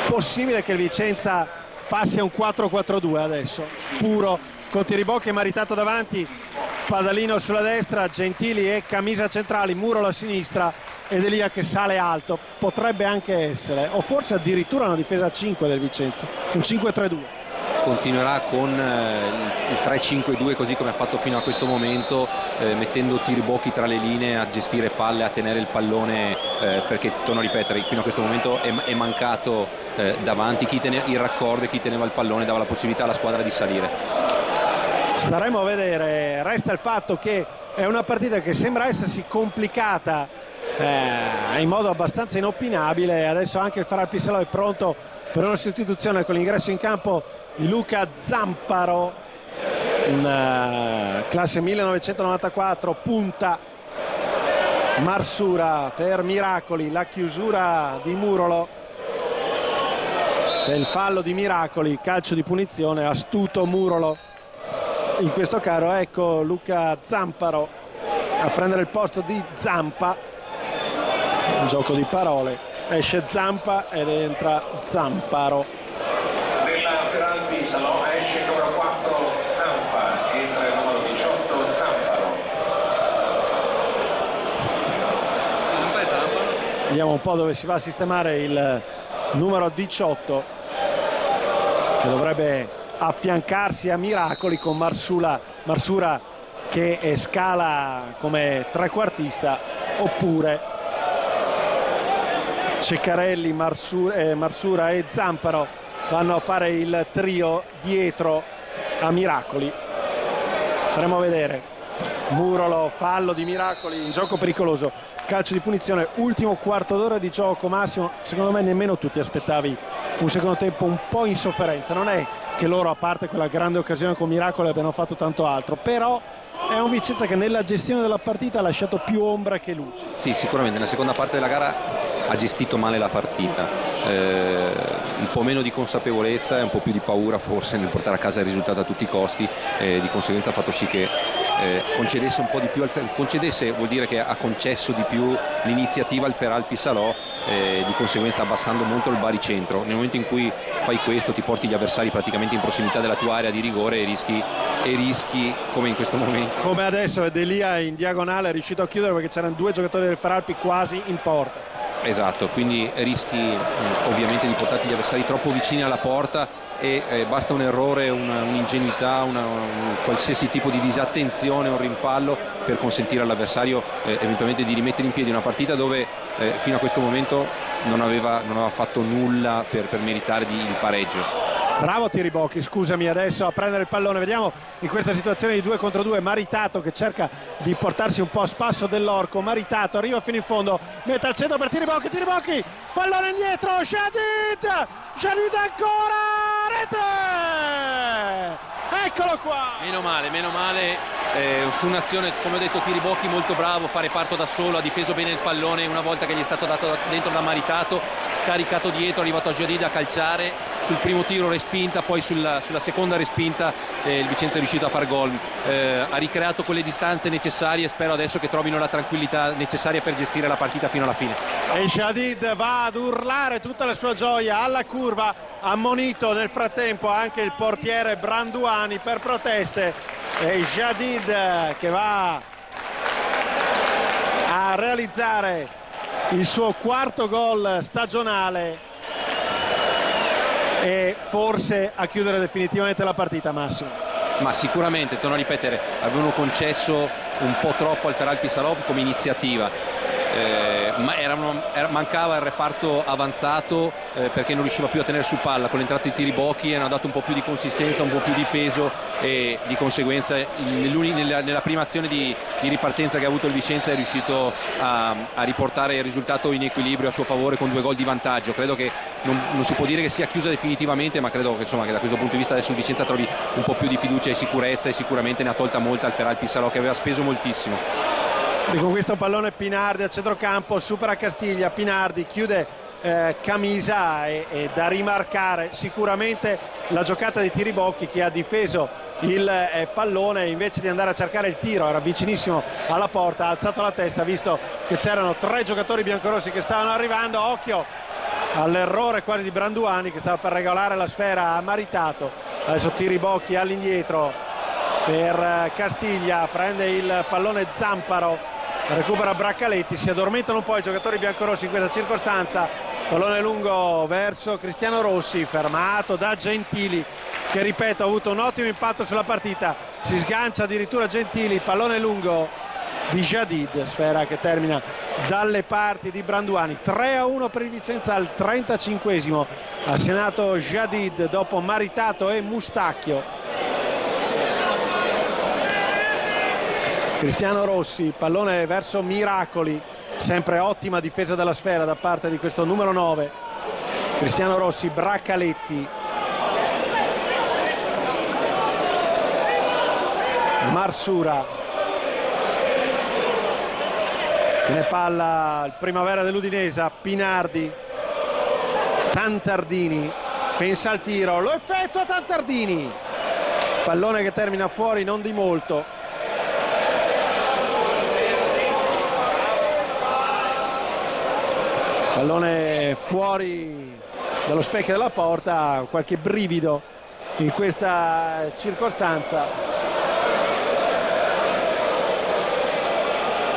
possibile che il Vicenza passi a un 4-4-2 adesso, puro, con Tiribocchi e Maritato davanti, Padalino sulla destra, Gentili e Camisa centrali, Murolo a sinistra ed Elia che sale alto. Potrebbe anche essere, o forse addirittura una difesa a 5 del Vicenza, un 5-3-2. Continuerà con il 3-5-2 così come ha fatto fino a questo momento, mettendo Tiribocchi tra le linee a gestire palle, a tenere il pallone, perché torno a ripetere, fino a questo momento è mancato davanti chi teneva il raccordo, e chi teneva il pallone dava la possibilità alla squadra di salire. Staremo a vedere. Resta il fatto che è una partita che sembra essersi complicata in modo abbastanza inopinabile. Adesso anche il Feralpi Salò è pronto per una sostituzione con l'ingresso in campo di Luca Zamparo, classe 1994, punta. Marsura per Miracoli, la chiusura di Murolo, c'è il fallo di Miracoli, calcio di punizione, astuto Murolo. In questo caso ecco Luca Zamparo a prendere il posto di Zampa, un gioco di parole, esce Zampa ed entra Zamparo. Nella Feralpi Salò esce il numero 4 Zampa, entra il numero 18 Zamparo. Vediamo un po' dove si va a sistemare il numero 18, che dovrebbe affiancarsi a Miracoli, con Marsura che scala come trequartista, oppure Ceccarelli, Marsura e Zamparo vanno a fare il trio dietro a Miracoli. Staremo a vedere. Murolo, fallo di Miracoli, in gioco pericoloso, calcio di punizione, ultimo quarto d'ora di gioco. Massimo, secondo me nemmeno tu ti aspettavi un secondo tempo un po' in sofferenza. Non è che loro, a parte quella grande occasione con Miracoli, abbiano fatto tanto altro, però è un Vicenza che nella gestione della partita ha lasciato più ombra che luce. Sì, sicuramente nella seconda parte della gara ha gestito male la partita, un po' meno di consapevolezza e un po' più di paura forse nel portare a casa il risultato a tutti i costi, di conseguenza ha fatto sì che concedesse un po' di più concedesse vuol dire che ha concesso di più l'iniziativa al Feralpi Salò, di conseguenza abbassando molto il baricentro. Nel momento in cui fai questo ti porti gli avversari praticamente in prossimità della tua area di rigore e rischi come in questo momento, come adesso Delia in diagonale è riuscito a chiudere perché c'erano due giocatori del Feralpi quasi in porta. Esatto, quindi rischi ovviamente di portarti gli avversari troppo vicini alla porta e basta un errore, un'ingenuità, qualsiasi tipo di disattenzione, un rimpallo per consentire all'avversario eventualmente di rimettere in piedi una partita dove fino a questo momento non aveva fatto nulla per meritare il pareggio. Bravo Tiribocchi, scusami, adesso a prendere il pallone. Vediamo in questa situazione di 2 contro 2 Maritato che cerca di portarsi un po' a spasso dell'Orco. Maritato arriva fino in fondo, mette al centro per Tiribocchi, pallone indietro, Jadid ancora, rete! Eccolo qua! Meno male, su un'azione, come ho detto, Tiribocchi molto bravo, fa reparto da solo, ha difeso bene il pallone, una volta che gli è stato dato dentro da Maritato, scaricato dietro, è arrivato a Jadid a calciare, sul primo tiro respinta, poi sulla seconda respinta il Vicenza è riuscito a far gol, ha ricreato quelle distanze necessarie, spero adesso che trovino la tranquillità necessaria per gestire la partita fino alla fine. E Jadid va ad urlare tutta la sua gioia alla curva, ammonito nel frattempo anche il portiere Branduani per proteste, e Jadid che va a realizzare il suo quarto gol stagionale e forse a chiudere definitivamente la partita. Massimo, ma sicuramente, torno a ripetere, avevano concesso un po' troppo al Feralpi Salò come iniziativa, ma mancava il reparto avanzato perché non riusciva più a tenere su palla. Con l'entrata di Tiribocchi hanno dato un po' più di consistenza, un po' più di peso e di conseguenza nella prima azione di ripartenza che ha avuto il Vicenza è riuscito a riportare il risultato in equilibrio a suo favore con 2 gol di vantaggio. Credo che non si può dire che sia chiusa definitivamente, ma credo che da questo punto di vista adesso il Vicenza trovi un po' più di fiducia e sicurezza, e sicuramente ne ha tolta molta al Feralpi Salò che aveva speso moltissimo. Riconquista il pallone Pinardi a centrocampo, supera Castiglia, Pinardi chiude Camisa e da rimarcare sicuramente la giocata di Tiribocchi che ha difeso il pallone invece di andare a cercare il tiro, era vicinissimo alla porta, ha alzato la testa visto che c'erano 3 giocatori biancorossi che stavano arrivando. Occhio all'errore quasi di Branduani che stava per regolare la sfera a Maritato. Adesso Tiribocchi all'indietro per Castiglia, prende il pallone Zamparo, recupera Braccaletti, si addormentano un po' i giocatori biancorossi in questa circostanza. Pallone lungo verso Cristiano Rossi, fermato da Gentili che, ripeto, ha avuto un ottimo impatto sulla partita, si sgancia addirittura Gentili, pallone lungo di Jadid, sfera che termina dalle parti di Branduani. 3-1 per il Vicenza al 35esimo, ha segnato Jadid dopo Maritato e Mustacchio. Cristiano Rossi, pallone verso Miracoli, sempre ottima difesa della sfera da parte di questo numero 9. Cristiano Rossi, Braccaletti, Marsura, tiene palla il Primavera dell'Udinese, Pinardi, Tantardini, pensa al tiro, lo effettua Tantardini, pallone che termina fuori non di molto. Pallone fuori dallo specchio della porta, qualche brivido in questa circostanza.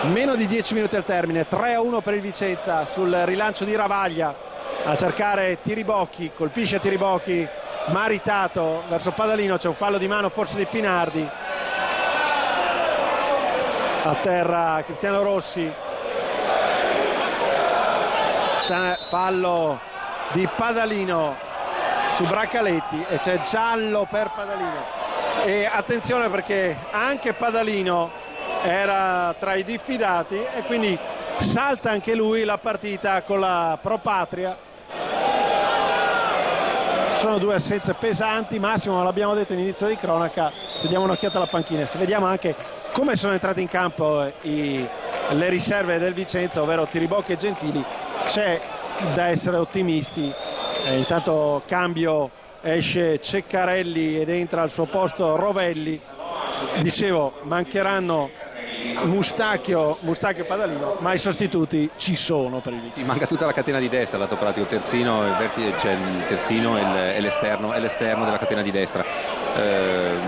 Meno di 10 minuti al termine, 3-1 per il Vicenza sul rilancio di Ravaglia a cercare Tiribocchi, colpisce Tiribocchi, maritato verso Padalino, c'è un fallo di mano forse di Pinardi, a terra Cristiano Rossi, fallo di Padalino su Bracaletti e c'è giallo per Padalino. E attenzione perché anche Padalino era tra i diffidati e quindi salta anche lui la partita con la Pro Patria. Sono due assenze pesanti. Massimo, l'abbiamo detto in inizio di cronaca, se diamo un'occhiata alla panchina, se vediamo anche come sono entrate in campo le riserve del Vicenza, ovvero Tiribocchi e Gentili, c'è da essere ottimisti. Intanto cambio, esce Ceccarelli ed entra al suo posto Rovelli. Dicevo, mancheranno Mustacchio e Padalino, ma i sostituti ci sono per il Vicenza. Manca tutta la catena di destra, lato pratico, terzino, c'è il terzino e l'esterno della catena di destra.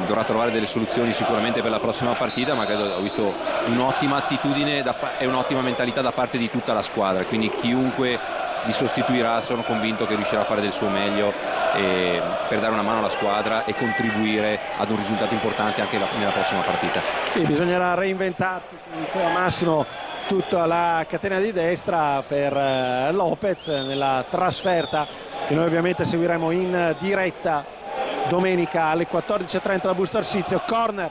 Dovrà trovare delle soluzioni sicuramente per la prossima partita, ma credo, ho visto un'ottima attitudine e un'ottima mentalità da parte di tutta la squadra, quindi chiunque li sostituirà sono convinto che riuscirà a fare del suo meglio per dare una mano alla squadra e contribuire ad un risultato importante anche nella prossima partita. Sì, bisognerà reinventarsi, come diceva Massimo, tutta la catena di destra per Lopez nella trasferta che noi ovviamente seguiremo in diretta domenica alle 14:30 da Busto Arsizio. Corner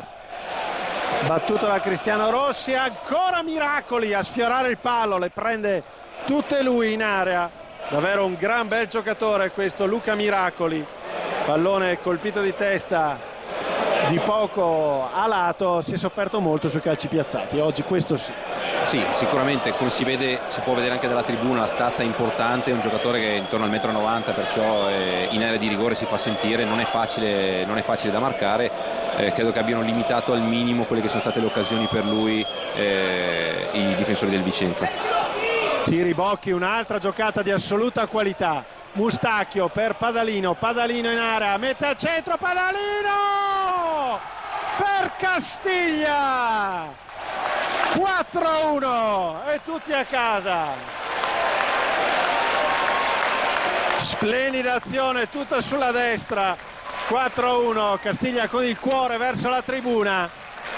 battuto da Cristiano Rossi, ancora Miracoli a sfiorare il palo, le prende tutte lui in area, davvero un gran bel giocatore questo Luca Miracoli. Pallone colpito di testa di poco a lato, si è sofferto molto sui calci piazzati oggi, questo sì. Sì, sicuramente, come si può vedere anche dalla tribuna, la stazza è importante, è un giocatore che è intorno al 1,90 m, perciò in area di rigore si fa sentire, non è facile da marcare. Credo che abbiano limitato al minimo quelle che sono state le occasioni per lui i difensori del Vicenza. Tiribocchi, un'altra giocata di assoluta qualità. Mustacchio per Padalino, Padalino in area, mette al centro, Padalino per Castiglia, 4-1 e tutti a casa. Splendida azione tutta sulla destra, 4-1, Castiglia con il cuore verso la tribuna,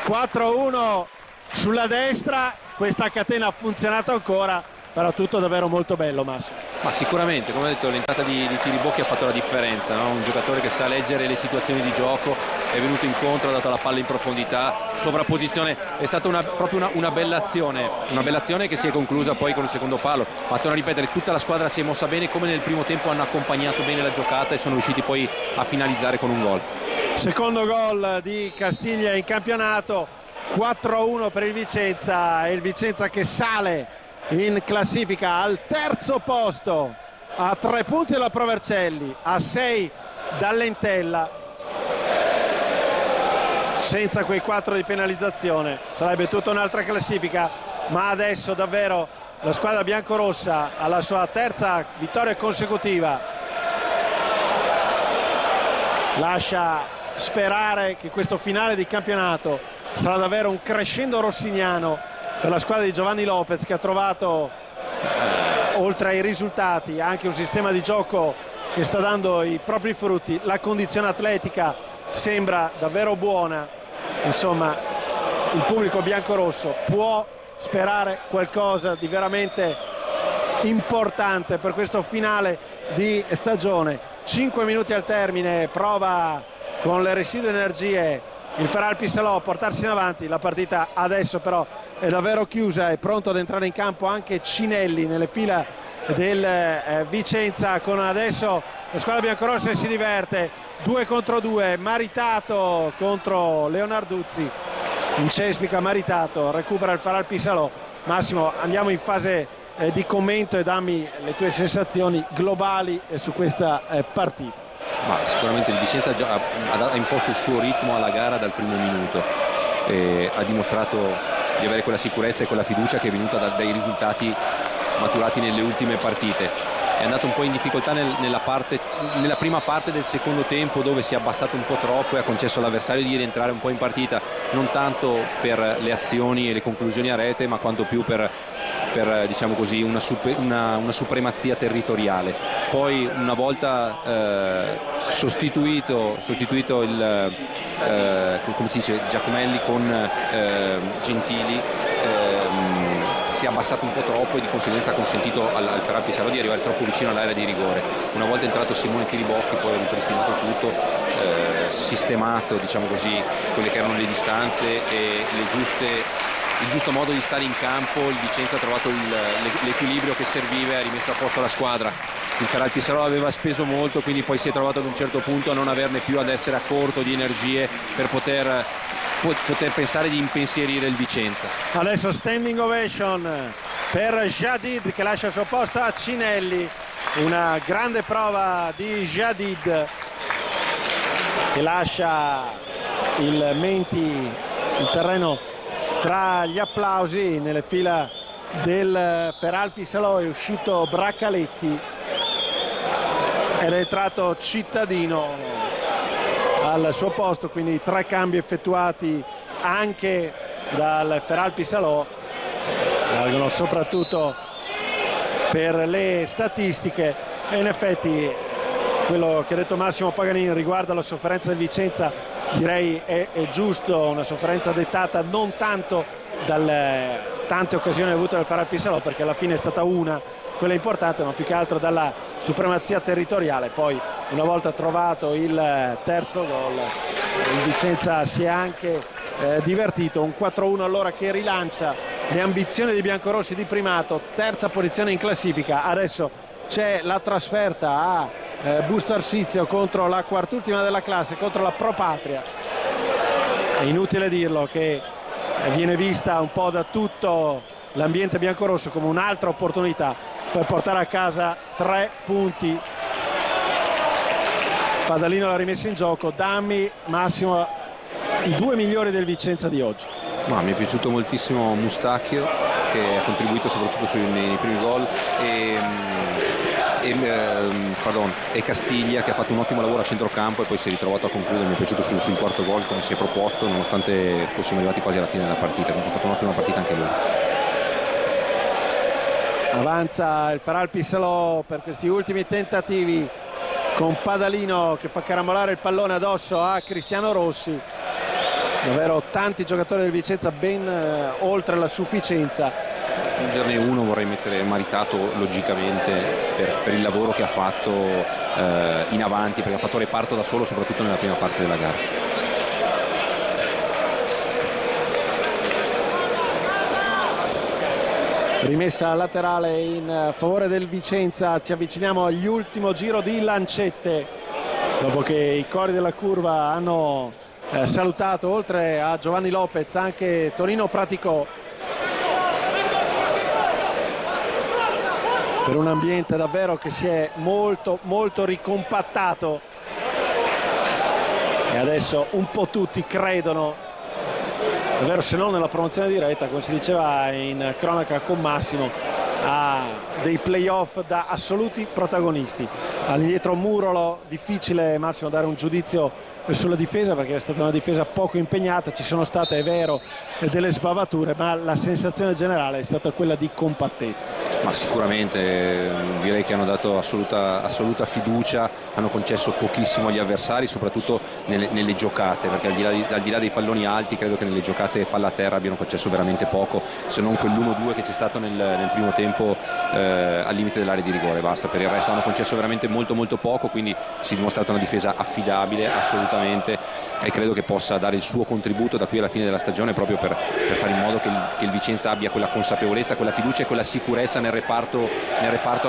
4-1 sulla destra. Questa catena ha funzionato ancora, però tutto davvero molto bello, Massimo. Ma sicuramente, come ho detto, l'entrata di Tiribocchi ha fatto la differenza, no? Un giocatore che sa leggere le situazioni di gioco, è venuto incontro, ha dato la palla in profondità, sovrapposizione, è stata proprio una bella azione che si è conclusa poi con il secondo palo. Ma torno a ripetere, tutta la squadra si è mossa bene, come nel primo tempo hanno accompagnato bene la giocata e sono riusciti poi a finalizzare con un gol. Secondo gol di Castiglia in campionato, 4-1 per il Vicenza, e il Vicenza che sale in classifica al terzo posto, a 3 punti dalla Provercelli, a 6 dall'Entella, senza quei 4 di penalizzazione sarebbe tutta un'altra classifica. Ma adesso davvero la squadra biancorossa alla sua terza vittoria consecutiva lascia sperare che questo finale di campionato sarà davvero un crescendo rossiniano per la squadra di Giovanni Lopez, che ha trovato, oltre ai risultati, anche un sistema di gioco che sta dando i propri frutti. La condizione atletica sembra davvero buona. Insomma, il pubblico biancorosso può sperare qualcosa di veramente importante per questo finale di stagione. 5 minuti al termine, prova con le residue energie il Feralpi Salò a portarsi in avanti. La partita adesso però è davvero chiusa, è pronto ad entrare in campo anche Cinelli nelle fila del Vicenza, con adesso la squadra biancorossa che si diverte 2 contro 2, Maritato contro Leonarduzzi, incespica Maritato, recupera il Feralpi Salò. Massimo, andiamo in fase di commento e dammi le tue sensazioni globali su questa partita. Ma sicuramente il Vicenza ha imposto il suo ritmo alla gara dal primo minuto, ha dimostrato di avere quella sicurezza e quella fiducia che è venuta dai risultati maturati nelle ultime partite. è andato un po' in difficoltà nella prima parte del secondo tempo, dove si è abbassato un po' troppo e ha concesso all'avversario di rientrare un po' in partita, non tanto per le azioni e le conclusioni a rete, ma quanto più per diciamo così, una supremazia territoriale. Poi una volta sostituito il come si dice, Giacomelli con Gentili, si è abbassato un po' troppo e di conseguenza ha consentito al Ferral Pisarò di arrivare troppo vicino all'area di rigore. Una volta entrato Simone Tiribocchi poi ha ripristinato tutto, sistemato, diciamo così, quelle che erano le distanze e il giusto modo di stare in campo. Il Vicenza ha trovato l'equilibrio che serviva e ha rimesso a posto la squadra. Il Ferral Pisarò aveva speso molto, quindi poi si è trovato ad un certo punto a non averne più, ad essere a corto di energie per poter pensare di impensierire il Vicenza. Adesso standing ovation per Jadid, che lascia il suo posto a Cinelli. Una grande prova di Jadid, che lascia il terreno tra gli applausi. Nelle fila del Ferral Pisarò è uscito Braccaletti ed è entrato Cittadino al suo posto, quindi 3 cambi effettuati anche dal Ferral Pisarò, valgono soprattutto per le statistiche. E in effetti quello che ha detto Massimo Paganini riguardo alla sofferenza del Vicenza, direi è giusto, una sofferenza dettata non tanto dalle tante occasioni avute dal Ferral Pisarò, perché alla fine è stata una quella importante, ma più che altro dalla supremazia territoriale. Poi una volta trovato il terzo gol, il Vicenza si è anche divertito. Un 4-1 allora che rilancia le ambizioni dei biancorossi di primato, terza posizione in classifica. Adesso c'è la trasferta a Busto Arsizio contro la quart'ultima della classe, contro la Pro Patria. È inutile dirlo che viene vista un po' da tutto l'ambiente biancorosso come un'altra opportunità per portare a casa 3 punti. Padalino l'ha rimessa in gioco. Dammi, Massimo, i 2 migliori del Vicenza di oggi. Mi è piaciuto moltissimo Mustacchio, che ha contribuito soprattutto nei primi gol, e Castiglia, che ha fatto un ottimo lavoro a centrocampo e poi si è ritrovato a concludere. Mi è piaciuto sul quarto gol come si è proposto, nonostante fossimo arrivati quasi alla fine della partita. Ha fatto un'ottima partita anche lui. Avanza il Ferral Pisarò per questi ultimi tentativi, con Padalino che fa carambolare il pallone addosso a Cristiano Rossi. Davvero tanti giocatori del Vicenza, ben oltre la sufficienza. Aggiungerne uno vorrei mettere Maritato, logicamente, per il lavoro che ha fatto in avanti, perché ha fatto reparto da solo soprattutto nella prima parte della gara. Rimessa laterale in favore del Vicenza. Ci avviciniamo all'ultimo giro di lancette, dopo che i cori della curva hanno salutato, oltre a Giovanni Lopez, anche Tonino Praticò, per un ambiente davvero che si è molto ricompattato. E adesso un po' tutti credono, davvero, se non nella promozione diretta, come si diceva in cronaca con Massimo, a dei playoff da assoluti protagonisti. All'indietro Murolo, difficile, Massimo, dare un giudizio sulla difesa, perché è stata una difesa poco impegnata. Ci sono state, è vero, delle sbavature, ma la sensazione generale è stata quella di compattezza. Ma sicuramente direi che hanno dato assoluta fiducia, hanno concesso pochissimo agli avversari, soprattutto nelle giocate, perché al di là dei palloni alti credo che nelle giocate palla a terra abbiano concesso veramente poco, se non quell'1-2 che c'è stato nel primo tempo al limite dell'area di rigore, basta. Per il resto hanno concesso veramente molto poco, quindi si è dimostrata una difesa affidabile assolutamente, e credo che possa dare il suo contributo da qui alla fine della stagione, proprio per fare in modo che il Vicenza abbia quella consapevolezza, quella fiducia e quella sicurezza nel reparto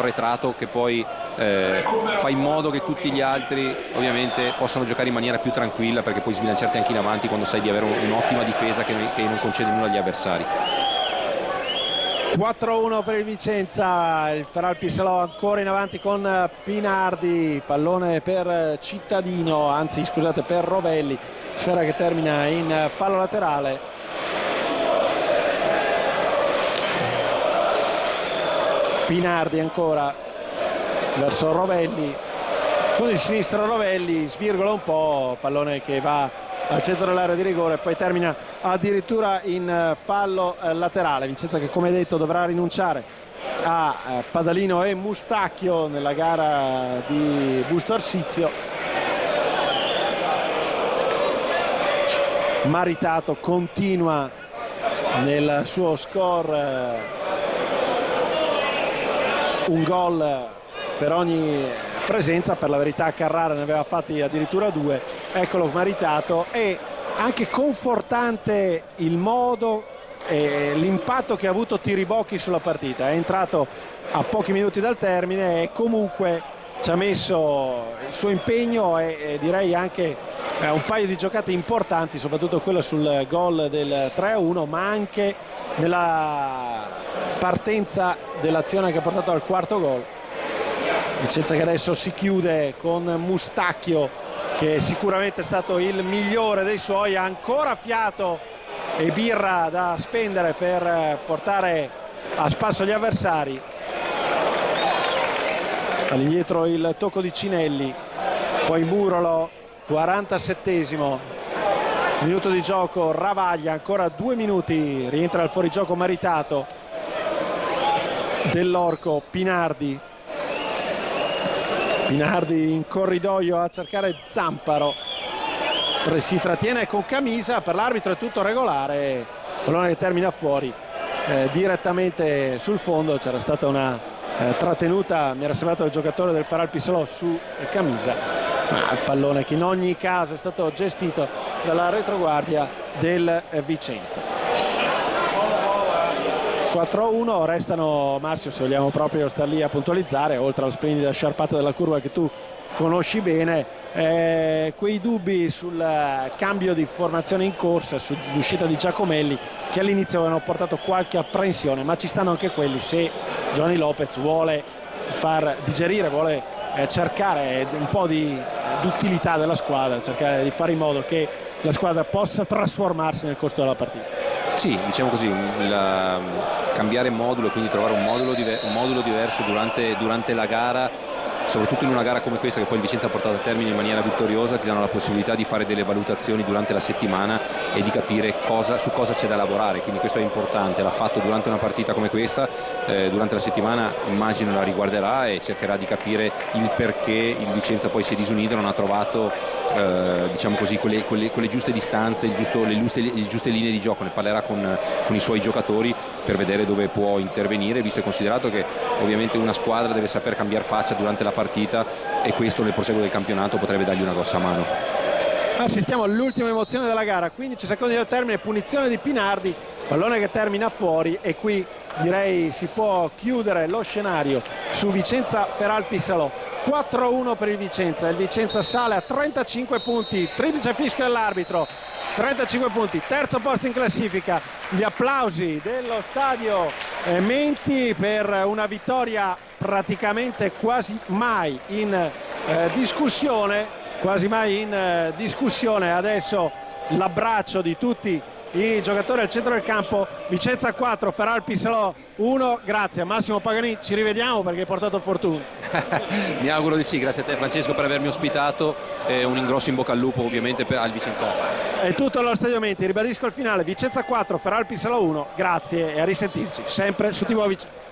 arretrato, che poi fa in modo che tutti gli altri ovviamente possano giocare in maniera più tranquilla, perché puoi sbilanciarti anche in avanti quando sai di avere un'ottima difesa che non concede nulla agli avversari. 4-1 per il Vicenza. Il Ferral Pisarò ancora in avanti con Pinardi, pallone per Cittadino, anzi scusate, per Rovelli, sfera che termina in fallo laterale. Pinardi ancora, verso Rovelli, con il sinistro Rovelli svirgola un po', pallone che va al centro dell'area di rigore, poi termina addirittura in fallo laterale. Vicenza che, come detto, dovrà rinunciare a Padalino e Mustacchio nella gara di Busto Arsizio. Maritato continua nel suo score, un gol per ogni presenza. Per la verità Carrara ne aveva fatti addirittura 2, eccolo Maritato. E anche confortante il modo e l'impatto che ha avuto Tiribocchi sulla partita. È entrato a pochi minuti dal termine e comunque ci ha messo il suo impegno e direi anche un paio di giocate importanti, soprattutto quella sul gol del 3-1, ma anche nella partenza dell'azione che ha portato al quarto gol. Vicenza che adesso si chiude con Mustacchio, che sicuramente è stato il migliore dei suoi, ha ancora fiato e birra da spendere per portare a spasso gli avversari. All'indietro il tocco di Cinelli, poi Murolo, 47esimo minuto di gioco, Ravaglia, ancora 2 minuti, rientra al fuorigioco Maritato, Dell'Orco, Pinardi in corridoio a cercare Zamparo, si trattiene con Camisa, per l'arbitro è tutto regolare, pallone che termina fuori direttamente sul fondo. C'era stata una trattenuta, mi era sembrato, il giocatore del Feral Pissolò su Camisa, ma il pallone che in ogni caso è stato gestito dalla retroguardia del Vicenza. 4-1, restano, Massimo, se vogliamo proprio star lì a puntualizzare, oltre alla splendida sciarpata della curva che tu conosci bene, quei dubbi sul cambio di formazione in corsa, sull'uscita di Giacomelli, che all'inizio avevano portato qualche apprensione, ma ci stanno anche quelli se Giovanni Lopez vuole far digerire, vuole cercare un po' di utilità della squadra, cercare di fare in modo che la squadra possa trasformarsi nel corso della partita. Sì, diciamo così, cambiare modulo, quindi trovare un modulo diverso durante la gara, soprattutto in una gara come questa che poi il Vicenza ha portato a termine in maniera vittoriosa, ti danno la possibilità di fare delle valutazioni durante la settimana e di capire su cosa c'è da lavorare, quindi questo è importante. L'ha fatto durante una partita come questa, durante la settimana immagino la riguarderà e cercherà di capire il perché il Vicenza poi si è disunito, non ha trovato diciamo così quelle giuste distanze, le giuste linee di gioco. Ne parlerà con i suoi giocatori per vedere dove può intervenire, visto e considerato che ovviamente una squadra deve saper cambiare faccia durante la partita e questo nel proseguo del campionato potrebbe dargli una grossa mano. Assistiamo all'ultima emozione della gara, 15 secondi al termine, punizione di Pinardi, pallone che termina fuori e qui direi si può chiudere lo scenario su Vicenza Feral Pissalò. 4-1 per il Vicenza sale a 35 punti, triplice fischio dell'arbitro, 35 punti, terzo posto in classifica. Gli applausi dello stadio Menti per una vittoria praticamente quasi mai in discussione. Adesso l'abbraccio di tutti i giocatori al centro del campo. Vicenza 4, Feral Pissalò 1. Grazie a Massimo Pagani, ci rivediamo perché hai portato fortuna. Mi auguro di sì, grazie a te Francesco per avermi ospitato, un ingrosso in bocca al lupo ovviamente al Vicenza. È tutto allo Stadio Menti, ribadisco il finale: Vicenza 4, Feral Pissalò 1. Grazie e a risentirci sempre su TV Vicenza.